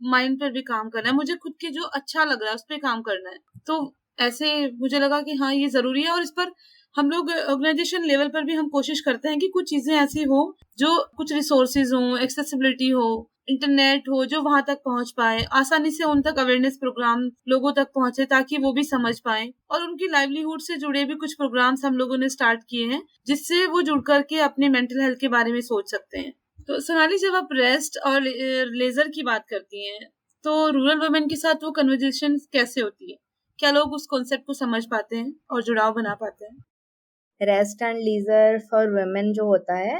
माइंड पर भी काम करना है, मुझे खुद के जो अच्छा लग रहा है उस पर काम करना है। तो ऐसे मुझे लगा कि हाँ, ये जरूरी है, और इस पर हम लोग ऑर्गेनाइजेशन लेवल पर भी हम कोशिश करते हैं कि कुछ चीजें ऐसी हो, जो कुछ रिसोर्सेज हो, एक्सेसिबिलिटी हो, इंटरनेट हो, जो वहां तक पहुंच पाए, आसानी से उन तक अवेयरनेस प्रोग्राम लोगों तक पहुंचे, ताकि वो भी समझ पाए। और उनकी लाइवलीहुड से जुड़े भी कुछ प्रोग्राम्स हम लोगों ने स्टार्ट किए हैं, जिससे वो जुड़ करके अपने मेंटल हेल्थ के बारे में सोच सकते हैं। तो सोनाली, जब आप रेस्ट और लेजर की बात करती हैं, तो रूरल वुमेन के साथ वो कन्वर्सेशन कैसे होती है? क्या लोग उस कॉन्सेप्ट को समझ पाते हैं और जुड़ाव बना पाते हैं? Rest and leisure for women जो होता है,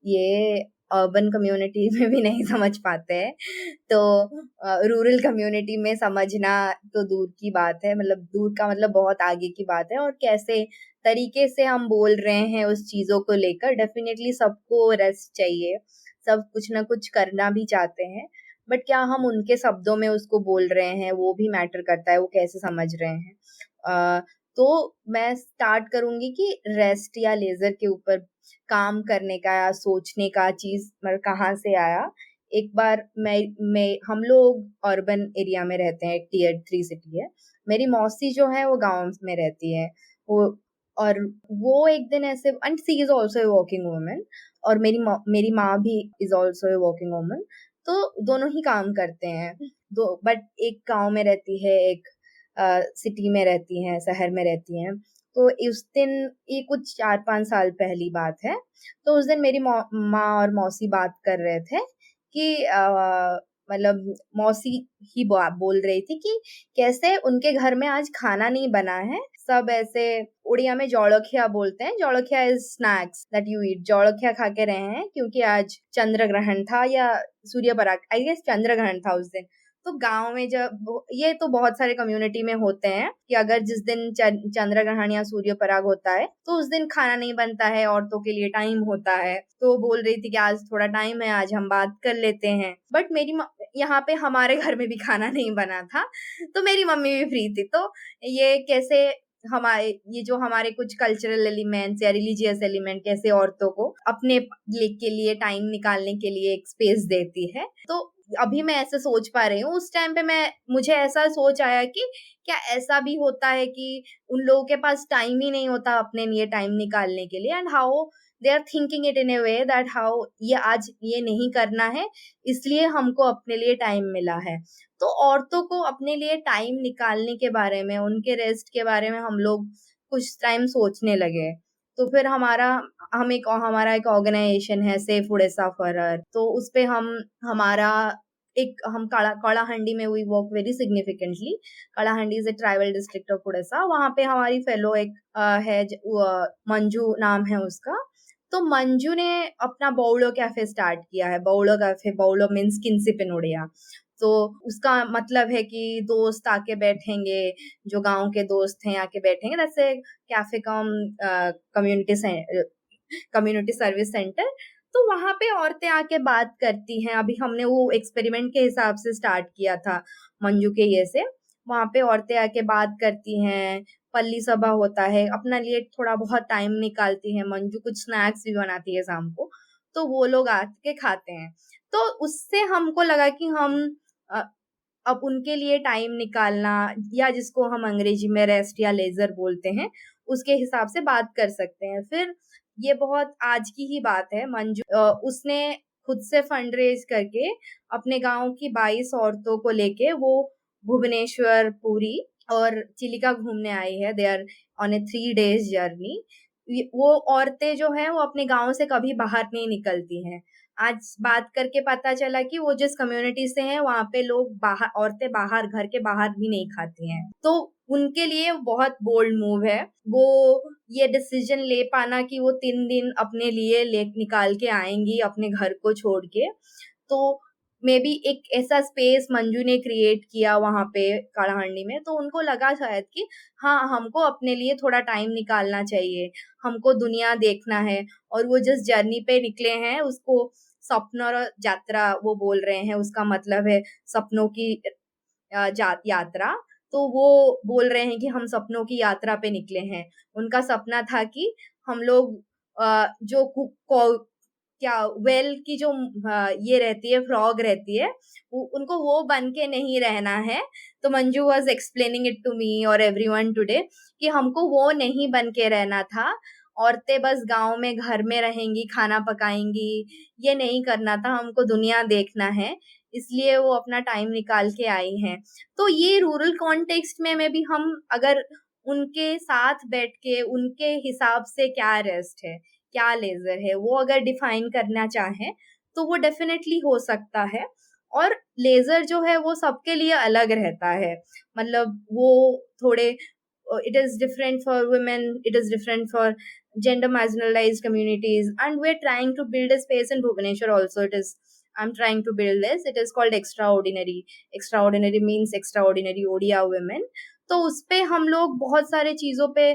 ये अर्बन कम्युनिटी में भी नहीं समझ पाते हैं, तो रूरल कम्युनिटी में समझना तो दूर की बात है, मतलब दूर का मतलब बहुत आगे की बात है। और कैसे तरीके से हम बोल रहे हैं उस चीज़ों को लेकर, डेफिनेटली सबको रेस्ट चाहिए, सब कुछ ना कुछ करना भी चाहते हैं, बट क्या हम उनके शब्दों में उसको बोल रहे हैं वो भी मैटर करता है, वो कैसे समझ रहे हैं। तो मैं स्टार्ट करूंगी कि रेस्ट या लेजर के ऊपर काम करने का या सोचने का चीज मतलब कहाँ से आया। एक बार मैं हम लोग अर्बन एरिया में रहते हैं, टियर 3 सिटी है। मेरी मौसी जो है वो गांव में रहती है, वो और वो एक दिन ऐसे, and she is also a working woman, और मेरी माँ भी is also a working woman, तो दोनों ही काम करते हैं दो, बट एक गांव में रहती है, एक सिटी में रहती हैं, शहर में रहती हैं। तो उस दिन, ये कुछ 4-5 साल पहली बात है, तो उस दिन मेरी माँ और मौसी बात कर रहे थे कि मतलब मौसी ही बोल रही थी कि कैसे उनके घर में आज खाना नहीं बना है। सब ऐसे उड़िया में जौड़खिया बोलते हैं, जौड़खिया is snacks that you eat, जौड़खिया खा के रहे हैं क्योंकि आज चंद्र ग्रहण था या सूर्य पराग, आई गेस चंद्र ग्रहण था उस दिन। तो गांव में जब ये तो बहुत सारे कम्युनिटी में होते हैं कि अगर जिस दिन चंद्र ग्रहण या सूर्य पराग होता है तो उस दिन खाना नहीं बनता है, औरतों के लिए टाइम होता है। तो बोल रही थी कि आज थोड़ा टाइम है, आज हम बात कर लेते हैं। बट मेरी यहाँ पे हमारे घर में भी खाना नहीं बना था, तो मेरी मम्मी भी फ्री थी। तो ये कैसे हमारे, ये जो हमारे कुछ कल्चरल एलिमेंट्स या रिलीजियस एलिमेंट कैसे औरतों को अपने के लिए टाइम निकालने के लिए एक स्पेस देती है। तो अभी मैं ऐसे सोच पा रही हूँ, उस टाइम पे मुझे ऐसा सोच आया कि क्या ऐसा भी होता है कि उन लोगों के पास टाइम ही नहीं होता अपने लिए टाइम निकालने के लिए, and how they are thinking it in a way that how ये आज ये नहीं करना है इसलिए हमको अपने लिए टाइम मिला है। तो औरतों को अपने लिए टाइम निकालने के बारे में, उनके रेस्ट के बारे में हम लोग कुछ टाइम सोचने लगे। तो फिर हमारा एक ऑर्गेनाइजेशन है सेफ उड़ीसा फॉर हर, तो उस पे हम कड़ाहंडी में we work very significantly. Kalahandi is a tribal district of Orissa. वहां पे हमारी फेलो एक है, मंजू नाम है उसका। तो मंजू ने अपना बौड़ो कैफे स्टार्ट किया है। बौड़ो कैफे, बौड़ो मीन्स किंसिप इन उड़िया। तो उसका मतलब है कि दोस्त आके बैठेंगे, जो गांव के दोस्त हैं आके बैठेंगे, जैसे कैफे कम कम्युनिटी सर्विस सेंटर। तो वहां पे औरतें आके बात करती हैं। अभी हमने वो एक्सपेरिमेंट के हिसाब से स्टार्ट किया था मंजू के ये से। वहां पे औरतें आके बात करती हैं, पल्ली सभा होता है, अपना लिए थोड़ा बहुत टाइम निकालती है। मंजू कुछ स्नैक्स भी बनाती है शाम को, तो वो लोग आके खाते हैं। तो उससे हमको लगा कि हम अ, अब उनके लिए टाइम निकालना, या जिसको हम अंग्रेजी में रेस्ट या लेजर बोलते हैं, उसके हिसाब से बात कर सकते हैं। फिर ये बहुत आज की ही बात है, मंजू उसने खुद से फंड रेज करके अपने गांव की 22 औरतों को लेके वो भुवनेश्वर, पुरी और चिलिका घूमने आई है। They are on a 3 days जर्नी। वो औरतें जो है वो अपने गांव से कभी बाहर नहीं निकलती हैं। आज बात करके पता चला कि वो जिस कम्युनिटी से हैं वहां पे लोग बाहर, औरतें बाहर, घर के बाहर भी नहीं खाती हैं। तो उनके लिए बहुत बोल्ड मूव है वो, ये डिसीजन ले पाना कि वो 3 दिन अपने लिए ले निकाल के आएंगी अपने घर को छोड़ के। तो मे बी एक ऐसा स्पेस मंजू ने क्रिएट किया वहां पे कालाहांडी में, तो उनको लगा शायद कि हाँ, हमको अपने लिए थोड़ा टाइम निकालना चाहिए, हमको दुनिया देखना है। और वो जिस जर्नी पे निकले हैं उसको सपनों और यात्रा वो बोल रहे हैं। उसका मतलब है सपनों की यात्रा। तो वो बोल रहे हैं कि हम सपनों की यात्रा पे निकले हैं। उनका सपना था कि हम लोग जो क्या वेल की जो ये रहती है, फ्रॉग रहती है, उनको वो बन के नहीं रहना है। तो Manju was explaining it to me और एवरीवन टुडे कि हमको वो नहीं बन के रहना था। औरतें बस गांव में घर में रहेंगी, खाना पकाएंगी, ये नहीं करना था, हमको दुनिया देखना है। इसलिए वो अपना टाइम निकाल के आई हैं। तो ये रूरल कॉन्टेक्स्ट में भी हम अगर उनके साथ बैठ के उनके हिसाब से क्या रेस्ट है, क्या लेजर है, वो अगर डिफाइन करना चाहें तो वो डेफिनेटली हो सकता है। और लेजर जो है वो सबके लिए अलग रहता है। मतलब वो थोड़े it is different for women, it is different for gender marginalized communities, and we're trying to build a space in Bhubaneswar also. I'm trying to build this. It is called extraordinary means extraordinary Odia women. तो उस पे हम लोग बहुत सारे चीजों पे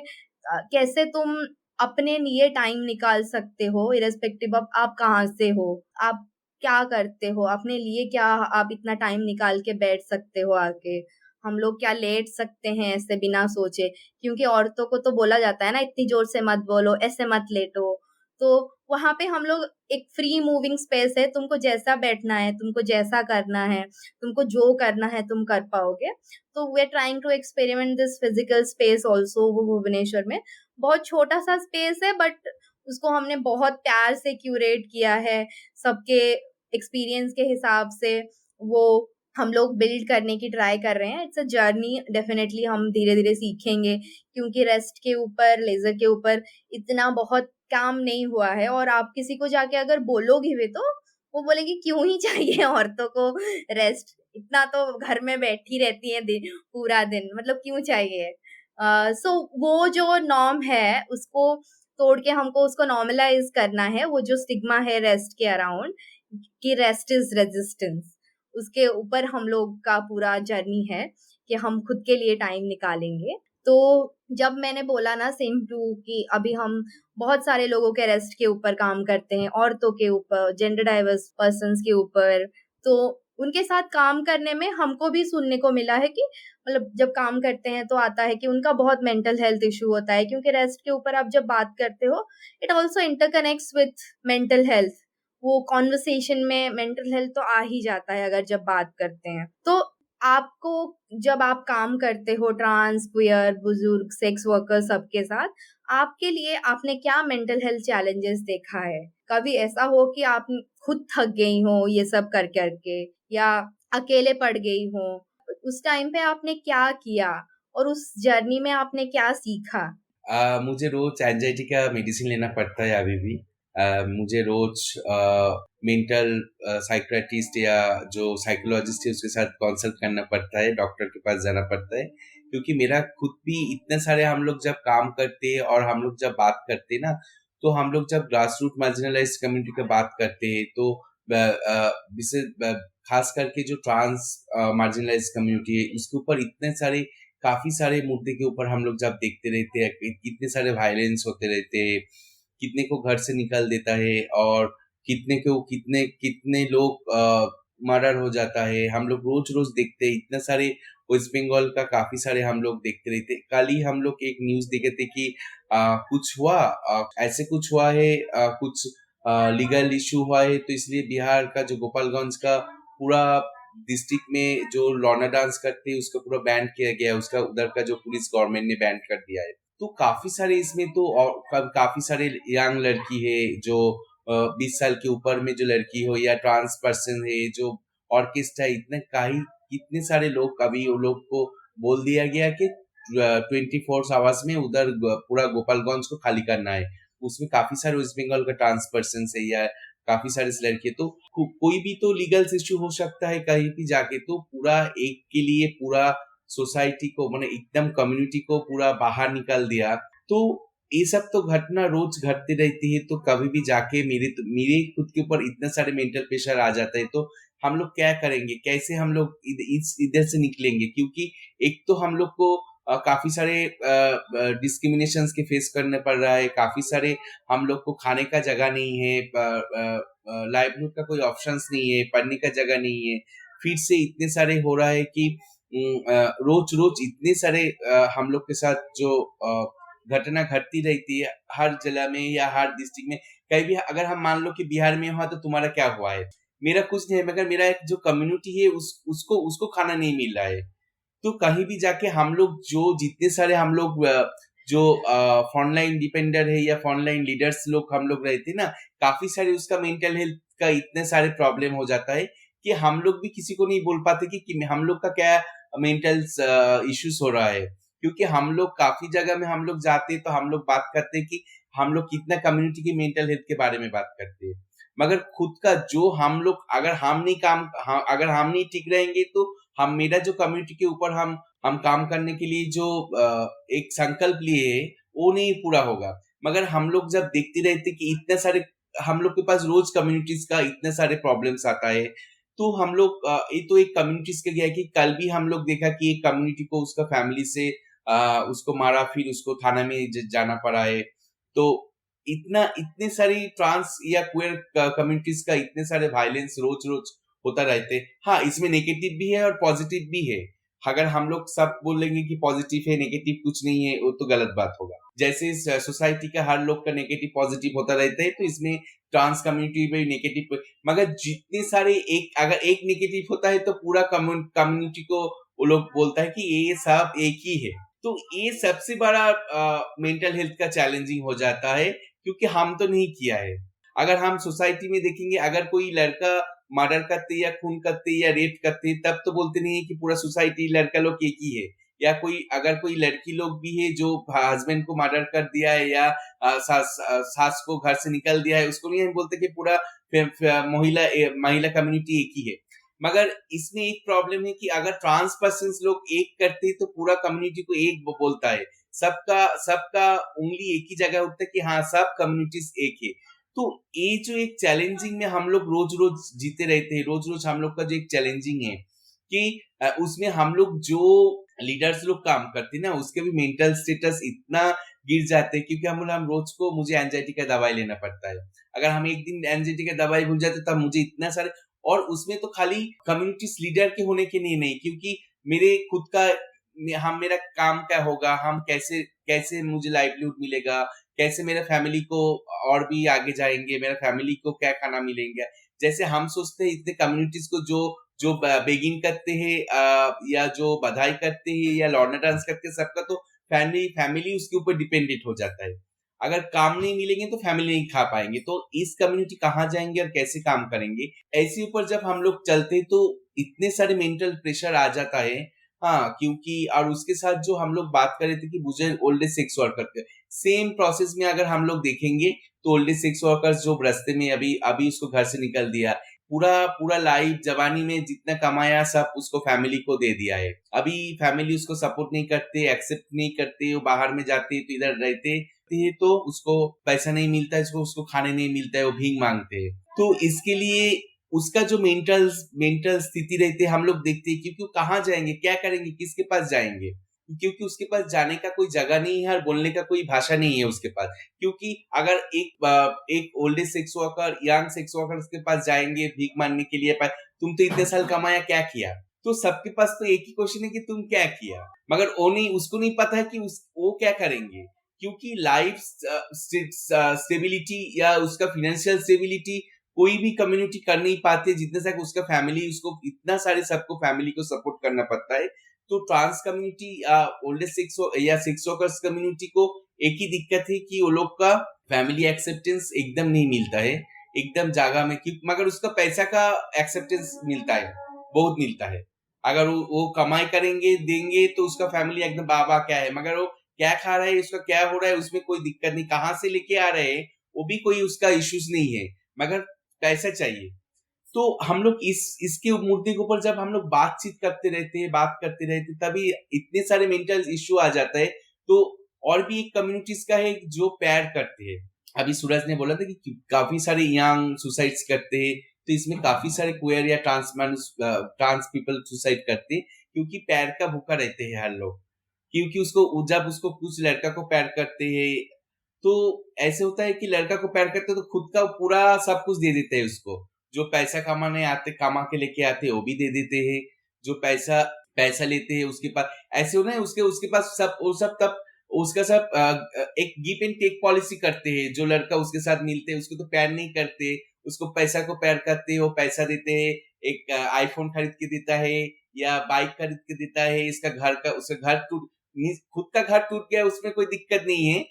कैसे तुम अपने लिए टाइम निकाल सकते हो, इरेस्पेक्टिव ऑफ आप कहाँ से हो, आप क्या करते हो, अपने लिए क्या आप इतना टाइम निकाल के बैठ सकते हो आके। हम लोग क्या लेट सकते हैं ऐसे बिना सोचे, क्योंकि औरतों को तो बोला जाता है ना इतनी जोर से मत बोलो, ऐसे मत लेटो। तो वहां पे हम लोग एक फ्री मूविंग स्पेस है, तुमको जैसा बैठना है, तुमको जैसा करना है, तुमको जो करना है तुम कर पाओगे। तो we are trying to experiment this physical space also. वो भुवनेश्वर में बहुत छोटा सा स्पेस है, बट उसको हमने बहुत प्यार से क्यूरेट किया है, सबके एक्सपीरियंस के हिसाब से वो हम लोग बिल्ड करने की ट्राई कर रहे हैं। इट्स अ जर्नी, डेफिनेटली हम धीरे धीरे सीखेंगे, क्योंकि रेस्ट के ऊपर, लेजर के ऊपर इतना बहुत काम नहीं हुआ है। और आप किसी को जाके अगर बोलोगे भी तो वो बोलेगी क्यों ही चाहिए औरतों को रेस्ट, इतना तो घर में बैठी रहती है पूरा दिन, मतलब क्यों चाहिए। सो वो जो नॉर्म है उसको तोड़ के हमको उसको नॉर्मलाइज करना है। वो जो स्टिग्मा है रेस्ट के अराउंड कि रेस्ट इज रेजिस्टेंस, उसके ऊपर हम लोग का पूरा जर्नी है कि हम खुद के लिए टाइम निकालेंगे। तो जब मैंने बोला ना सेम टू कि अभी हम बहुत सारे लोगों के रेस्ट के ऊपर काम करते हैं, औरतों के ऊपर, जेंडर डाइवर्स पर्सन्स के ऊपर, तो उनके साथ काम करने में हमको भी सुनने को मिला है कि मतलब जब काम करते हैं तो आता है कि उनका बहुत मेंटल हेल्थ इशू होता है, क्योंकि रेस्ट के ऊपर आप जब बात करते हो it also interconnects with mental health. वो कॉन्वर्सेशन में मेंटल हेल्थ तो आ ही जाता है अगर जब बात करते हैं। तो आपको जब आप काम करते हो ट्रांस, क्वियर, बुजुर्ग, सेक्स वर्कर सबके साथ, आपके लिए आपने क्या मेंटल हेल्थ चैलेंजेस देखा है? कभी ऐसा हो कि आप खुद थक गई हो ये सब कर करके, या अकेले पड़ गई हो, उस टाइम पे आपने क्या किया और उस जर्नी में आपने क्या सीखा? मुझे रोज एंजाइटी का मेडिसिन लेना पड़ता है अभी भी। मुझे रोज मेंटल साइकियाट्रिस्ट या जो साइकोलॉजिस्ट है उसके साथ कंसल्ट करना पड़ता है, डॉक्टर के पास जाना पड़ता है, क्योंकि मेरा खुद भी इतने सारे हम लोग जब काम करते हैं और हम लोग जब बात करते हैं ना, तो हम लोग जब ग्रास रूट मार्जिनलाइज्ड कम्युनिटी की बात करते हैं तो खास करके जो ट्रांस मार्जिनलाइज कम्युनिटी है उसके ऊपर इतने सारे काफी सारे मुद्दे के ऊपर हम लोग जब देखते रहते हैं, कितने सारे वायलेंस होते रहते हैं, कितने को घर से निकाल देता है और कितने कितने लोग मर्डर हो जाता है, हम लोग रोज रोज देखते हैं। इतने सारे वेस्ट बंगाल का काफी सारे हम लोग देखते रहते। कल ही हम लोग एक न्यूज देखे थे कि कुछ हुआ, ऐसे कुछ हुआ है, कुछ लीगल इशू हुआ है, तो इसलिए बिहार का जो गोपालगंज का पूरा डिस्ट्रिक्ट में जो लौंडा डांस करते हैं उसका पूरा बैन किया गया है, उसका उधर का जो पुलिस गवर्नमेंट ने बैन कर दिया है। तो काफी सारे इसमें तो और काफी सारे यंग लड़की है जो 20 साल के ऊपर में जो लड़की हो या ट्रांस पर्सन है जो ऑर्केस्ट्रा, इतने सारे लोग, अभी वो लोग को बोल दिया गया कि 24 आवर्स में उधर पूरा गोपालगंज को खाली करना है। उसमें काफी सारे वेस्ट बंगाल का ट्रांस पर्सन है या काफी सारे लड़के, तो कोई भी तो लीगल इश्यू हो सकता है कहीं भी जाके, तो पूरा एक के लिए पूरा सोसाइटी को माने एकदम कम्युनिटी को पूरा बाहर निकाल दिया। तो ये सब तो घटना रोज घटती रहती है, तो कभी भी जाके मेरे खुद के ऊपर इतना सारे मेंटल प्रेशर आ जाता है, तो हम लोग क्या करेंगे, कैसे हम लोग इधर से निकलेंगे? क्योंकि एक तो हम लोग को काफी सारे डिस्क्रिमिनेशंस के फेस करने पड़ रहा है, काफी सारे हम लोग को खाने का जगह नहीं है, लाइवलीहुड का कोई ऑप्शंस नहीं है, पढ़ने का जगह नहीं है। फिर से इतने सारे हो रहा है कि रोज रोज इतने सारे हम लोग के साथ जो घटना घटती रहती है हर जिला में या हर डिस्ट्रिक्ट में। कहीं भी अगर हम मान लो कि बिहार में हुआ तो तुम्हारा क्या हुआ है? मेरा कुछ नहीं है, मगर मेरा एक जो कम्युनिटी है उसको खाना नहीं मिल रहा है। तो कहीं भी जाके हम लोग जो जितने सारे हम लोग जो फ्रंटलाइन डिपेंडर है या फ्रंटलाइन लीडर्स लोग हम लोग रहते ना, काफी सारे उसका मेंटल हेल्थ का इतने सारे प्रॉब्लम हो जाता है कि हम लोग भी किसी को नहीं बोल पाते कि हम लोग का क्या मेंटल इश्यूज हो रहा है। क्योंकि हम लोग काफी जगह में हम लोग जाते हैं तो हम लोग बात करते हैं कि हम लोग कितना कम्युनिटी की मेंटल हेल्थ के बारे में बात करते हैं, मगर खुद का जो हम लोग अगर हम नहीं ठीक रहेंगे तो हम मेरा जो कम्युनिटी के ऊपर हम काम करने के लिए जो एक संकल्प लिए है वो नहीं पूरा होगा। मगर हम लोग जब देखते रहते कि इतने सारे हम लोग के पास रोज कम्युनिटीज का इतने सारे प्रॉब्लम्स आता है, तो हम लोग ये तो एक कम्युनिटीज के गया कि कल भी हम लोग देखा कि एक कम्युनिटी को उसका फैमिली से उसको मारा, फिर उसको थाना में जाना पड़ा है। तो इतने सारी ट्रांस या क्वेयर कम्युनिटीज का इतने सारे वायलेंस रोज रोज होता रहते। हाँ, इसमें नेगेटिव भी है और पॉजिटिव भी है। अगर हम लोग सब बोलेंगे कि पॉजिटिव है नेगेटिव कुछ नहीं है, वो तो गलत बात होगा। जैसे सोसाइटी का हर लोग का नेगेटिव पॉजिटिव होता रहता है, तो इसमें ट्रांस कम्युनिटी में नेगेटिव, मगर जितने सारे अगर एक नेगेटिव होता है तो पूरा कम्युनिटी को वो लोग बोलता है कि ये सब एक ही है। तो ये सबसे बड़ा मेंटल हेल्थ का चैलेंजिंग हो जाता है, क्योंकि हम तो नहीं किया है। अगर हम सोसाइटी में देखेंगे, अगर कोई लड़का मर्डर करते या खून करते या रेप करते, तब तो बोलते नहीं है कि पूरा सोसाइटी लड़का लोग एक ही है। या अगर कोई लड़की लोग भी है जो हस्बैंड को मर्डर कर दिया है या सास को घर से निकल दिया है, उसको नहीं हम बोलते कि पूरा महिला कम्युनिटी एक ही है। मगर इसमें एक प्रॉब्लम है कि अगर ट्रांस पर्सन लोग एक करते हैं तो पूरा कम्युनिटी को एक बोलता है, सबका उंगली एक ही जगह उठता है कि हाँ सब कम्युनिटीज एक है। तो ये जो एक चैलेंजिंग में हम लोग रोज रोज जीते रहते हैं, रोज रोज हम लोग का जो एक चैलेंजिंग है कि उसमें हम लोग जो लीडर्स लोग काम करते हैं ना, उसके भी मेंटल स्टेटस इतना गिर जाते हैं, क्योंकि हम रोज को मुझे एंजाइटी का दवाई लेना पड़ता है। अगर हम एक दिन एंजाइटी का दवाई भूल जाते तब मुझे इतना सारे, और उसमें तो खाली कम्युनिटीज लीडर के होने के लिए नहीं, क्योंकि मेरे खुद का मेरा काम क्या होगा, हम कैसे मुझे लाइवलीहुड मिलेगा, कैसे मेरे फैमिली को और भी आगे जाएंगे, मेरा फैमिली को क्या खाना मिलेंगे। जैसे हम सोचते हैं इतने कम्युनिटीज को जो बेगिंग करते हैं या जो बधाई करते हैं या लौंडा डांस करते हैं, सबका तो फैमिली उसके ऊपर डिपेंडेंट हो जाता है। अगर काम नहीं मिलेंगे तो फैमिली नहीं खा पाएंगे, तो इस कम्युनिटी कहाँ जाएंगे और कैसे काम करेंगे? ऐसे ऊपर जब हम लोग चलते तो इतने सारे मेंटल प्रेशर आ जाता है। हाँ, क्योंकि और उसके साथ जो हम लोग बात कर रहे थे कि मुझे old age sex worker, same process में अगर हम लोग देखेंगे तो ओल्ड एज सेक्स वर्कर्स जो रास्ते में अभी उसको घर से निकल दिया, पूरा लाइफ जवानी में जितना कमाया सब उसको फैमिली को दे दिया है। अभी फैमिली उसको सपोर्ट नहीं करते, एक्सेप्ट नहीं करते, वो बाहर में जाते तो इधर रहते हैं तो उसको पैसा नहीं मिलता है, उसको खाने नहीं मिलता है, वो भीख मांगते हैं। तो इसके लिए उसका जो मेंटल स्थिति रहती है हम लोग देखते हैं, क्योंकि वो कहाँ जाएंगे, क्या करेंगे, किसके पास जाएंगे, क्योंकि उसके पास जाने का कोई जगह नहीं है और बोलने का कोई भाषा नहीं है उसके पास। क्योंकि अगर एक old age sex worker, young sex worker के पास जाएंगे भीख मांगने के लिए, तुम तो इतने साल कमाया, क्या किया, तो सबके पास तो एक ही क्वेश्चन है कि तुम क्या किया, मगर उसको नहीं पता है कि वो क्या करेंगे। क्योंकि लाइफ स्टेबिलिटी या उसका फाइनेंशियल स्टेबिलिटी कोई भी कम्युनिटी कर नहीं पाती जितने तक उसका फैमिली, उसको इतना सारे सबको फैमिली को सपोर्ट करना पड़ता है। तो trans community old age sex या सेक्स वर्कर्स कम्युनिटी को एक ही दिक्कत है कि वो लोग का फैमिली एक्सेप्टेंस एकदम नहीं मिलता है एकदम जगह में, मगर उसका पैसा का एक्सेप्टेंस मिलता है, बहुत मिलता है। अगर वो कमाई करेंगे देंगे तो उसका फैमिली एकदम बाबा क्या है, मगर वो क्या खा रहा है, उसका क्या हो रहा है, उसमें कोई दिक्कत नहीं, कहाँ से लेके आ रहे हैं वो भी कोई उसका इश्यूज नहीं है, मगर पैसा चाहिए। तो हम लोग इसके मुद्दे के ऊपर जब हम लोग बातचीत करते रहते तभी इतने सारे मेंटल इश्यू आ जाता है। तो और भी एक कम्युनिटीज का है जो प्यार करते हैं। अभी सूरज ने बोला था कि काफी सारे यंग सुसाइड्स करते हैं, तो इसमें काफी सारे क्वेयर या ट्रांस पीपल सुसाइड करते हैं क्योंकि प्यार का भूखा रहते हैं हर लोग। क्योंकि जब उसको कुछ लड़का को प्यार करते हैं तो ऐसे होता है कि लड़का को प्यार करते तो खुद का पूरा सब कुछ दे देते हैं उसको, जो पैसा कमा के लेके आते हैं वो भी दे देते हैं, जो पैसा लेते हैं उसके पास ऐसे होना है, उसके पास सब तब उसका सब एक गिव एंड टेक पॉलिसी करते हैं। जो लड़का उसके साथ मिलते हैं उसको तो प्यार नहीं करते, उसको पैसा को प्यार करते हैं, वो पैसा देते हैं, एक आईफोन खरीद के देता है या बाइक खरीद के देता है, उसका घर खुद का घर टूट गया उसमें कोई दिक्कत नहीं है,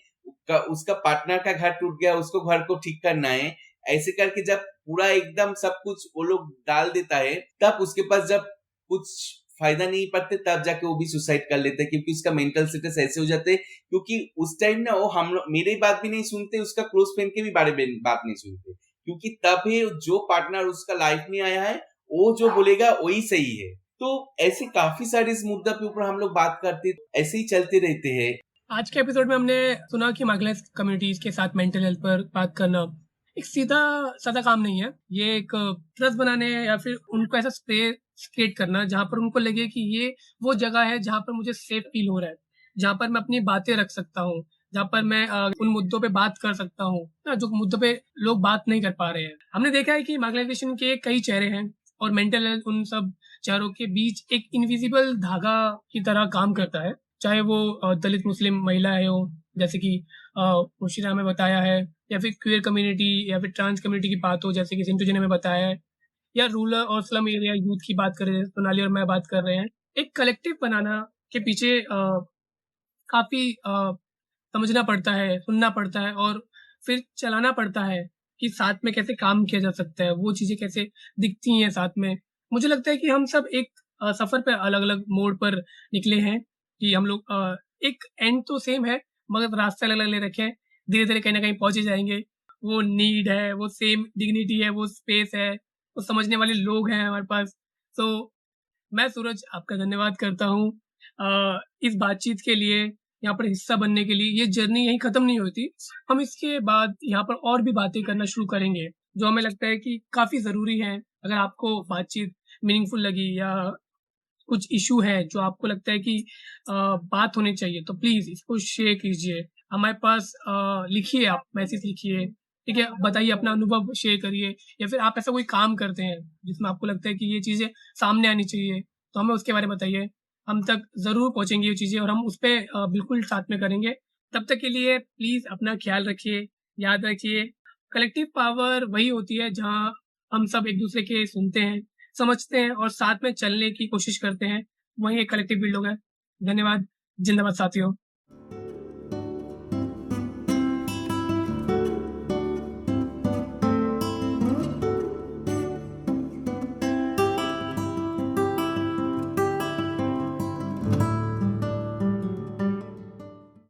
उसका पार्टनर का घर टूट गया उसको घर को ठीक करना है। ऐसे करके जब पूरा एकदम सब कुछ वो लोग डाल देता है, तब उसके पास जब कुछ फायदा नहीं पड़ते तब जाके वो भी सुसाइड कर लेता है, क्योंकि उसका मेंटल स्टेटस ऐसे हो जाते हैं। क्योंकि उस टाइम ना वो मेरी बात भी नहीं सुनते, उसका क्लोज फ्रेंड के भी बारे में बात नहीं सुनते, क्योंकि तब है जो पार्टनर उसका लाइफ में आया है वो जो बोलेगा वही सही है। तो ऐसे काफी सारे इस मुद्दा के ऊपर हम लोग बात करते, ऐसे ही चलते रहते हैं। आज के एपिसोड में हमने सुना कि मार्जिनलाइज्ड कम्युनिटीज के साथ मेंटल हेल्थ पर बात करना एक सादा काम नहीं है। ये एक ट्रस्ट बनाने या फिर उनको ऐसा स्पेस क्रिएट करना जहाँ पर उनको लगे कि ये वो जगह है जहाँ पर मुझे सेफ फील हो रहा है, जहाँ पर मैं अपनी बातें रख सकता हूँ, जहाँ पर मैं उन मुद्दों पे बात कर सकता हूँ ना जो मुद्दों पे लोग बात नहीं कर पा रहे हैं। हमने देखा है कि मार्जिनलाइजेशन के कई चेहरे हैं और मेंटल हेल्थ उन सब चेहरों के बीच एक इनविजिबल धागा की तरह काम करता है। चाहे वो दलित मुस्लिम महिलाएं हो जैसे कि मुशीरा में बताया है, या फिर क्यूयर कम्युनिटी या फिर ट्रांस कम्युनिटी की बात हो जैसे कि सिंटू जी ने हमें बताया है, या रूरल और स्लम एरिया यूथ की बात कर रहे हैं, सोनाली और मैं बात कर रहे हैं। एक कलेक्टिव बनाना के पीछे काफ़ी समझना पड़ता है, सुनना पड़ता है और फिर चलाना पड़ता है कि साथ में कैसे काम किया जा सकता है, वो चीज़ें कैसे दिखती हैं साथ में। मुझे लगता है कि हम सब एक सफ़र पे अलग-अलग मोड़ पर निकले हैं कि हम लोग एक एंड तो सेम है मगर रास्ते अलग-अलग ले रखे हैं। धीरे-धीरे कहीं न कहीं पहुँच ही जाएँगे। वो नीड है, वो सेम डिग्निटी है, वो स्पेस है, वो समझने वाले लोग हैं हमारे पास। तो मैं सूरज आपका धन्यवाद करता हूँ इस बातचीत के लिए, यहाँ पर हिस्सा बनने के लिए। ये जर्नी यहीं ख़त्म नहीं होती। हम इसके बाद यहाँ पर और भी बातें करना शुरू करेंगे, जो हमें लगता है कि काफ़ी ज़रूरी हैं। अगर आपको बातचीत मीनिंगफुल लगी या कुछ इश्यू है जो आपको लगता है कि बात होनी चाहिए तो प्लीज़ इसको शेयर कीजिए। हमारे पास लिखिए, आप मैसेज लिखिए, ठीक है? बताइए अपना अनुभव शेयर करिए, या फिर आप ऐसा कोई काम करते हैं जिसमें आपको लगता है कि ये चीज़ें सामने आनी चाहिए, तो हमें उसके बारे में बताइए। हम तक ज़रूर पहुँचेंगी ये चीज़ें और हम उस पे बिल्कुल साथ में करेंगे। तब तक के लिए प्लीज़ अपना ख़्याल रखिए, याद रखिए, कलेक्टिव पावर वही होती है जहाँ हम सब एक-दूसरे के सुनते हैं, समझते हैं और साथ में चलने की कोशिश करते हैं, वहीं एक कलेक्टिव बिल्ड होगा। धन्यवाद, जिंदाबाद साथियों।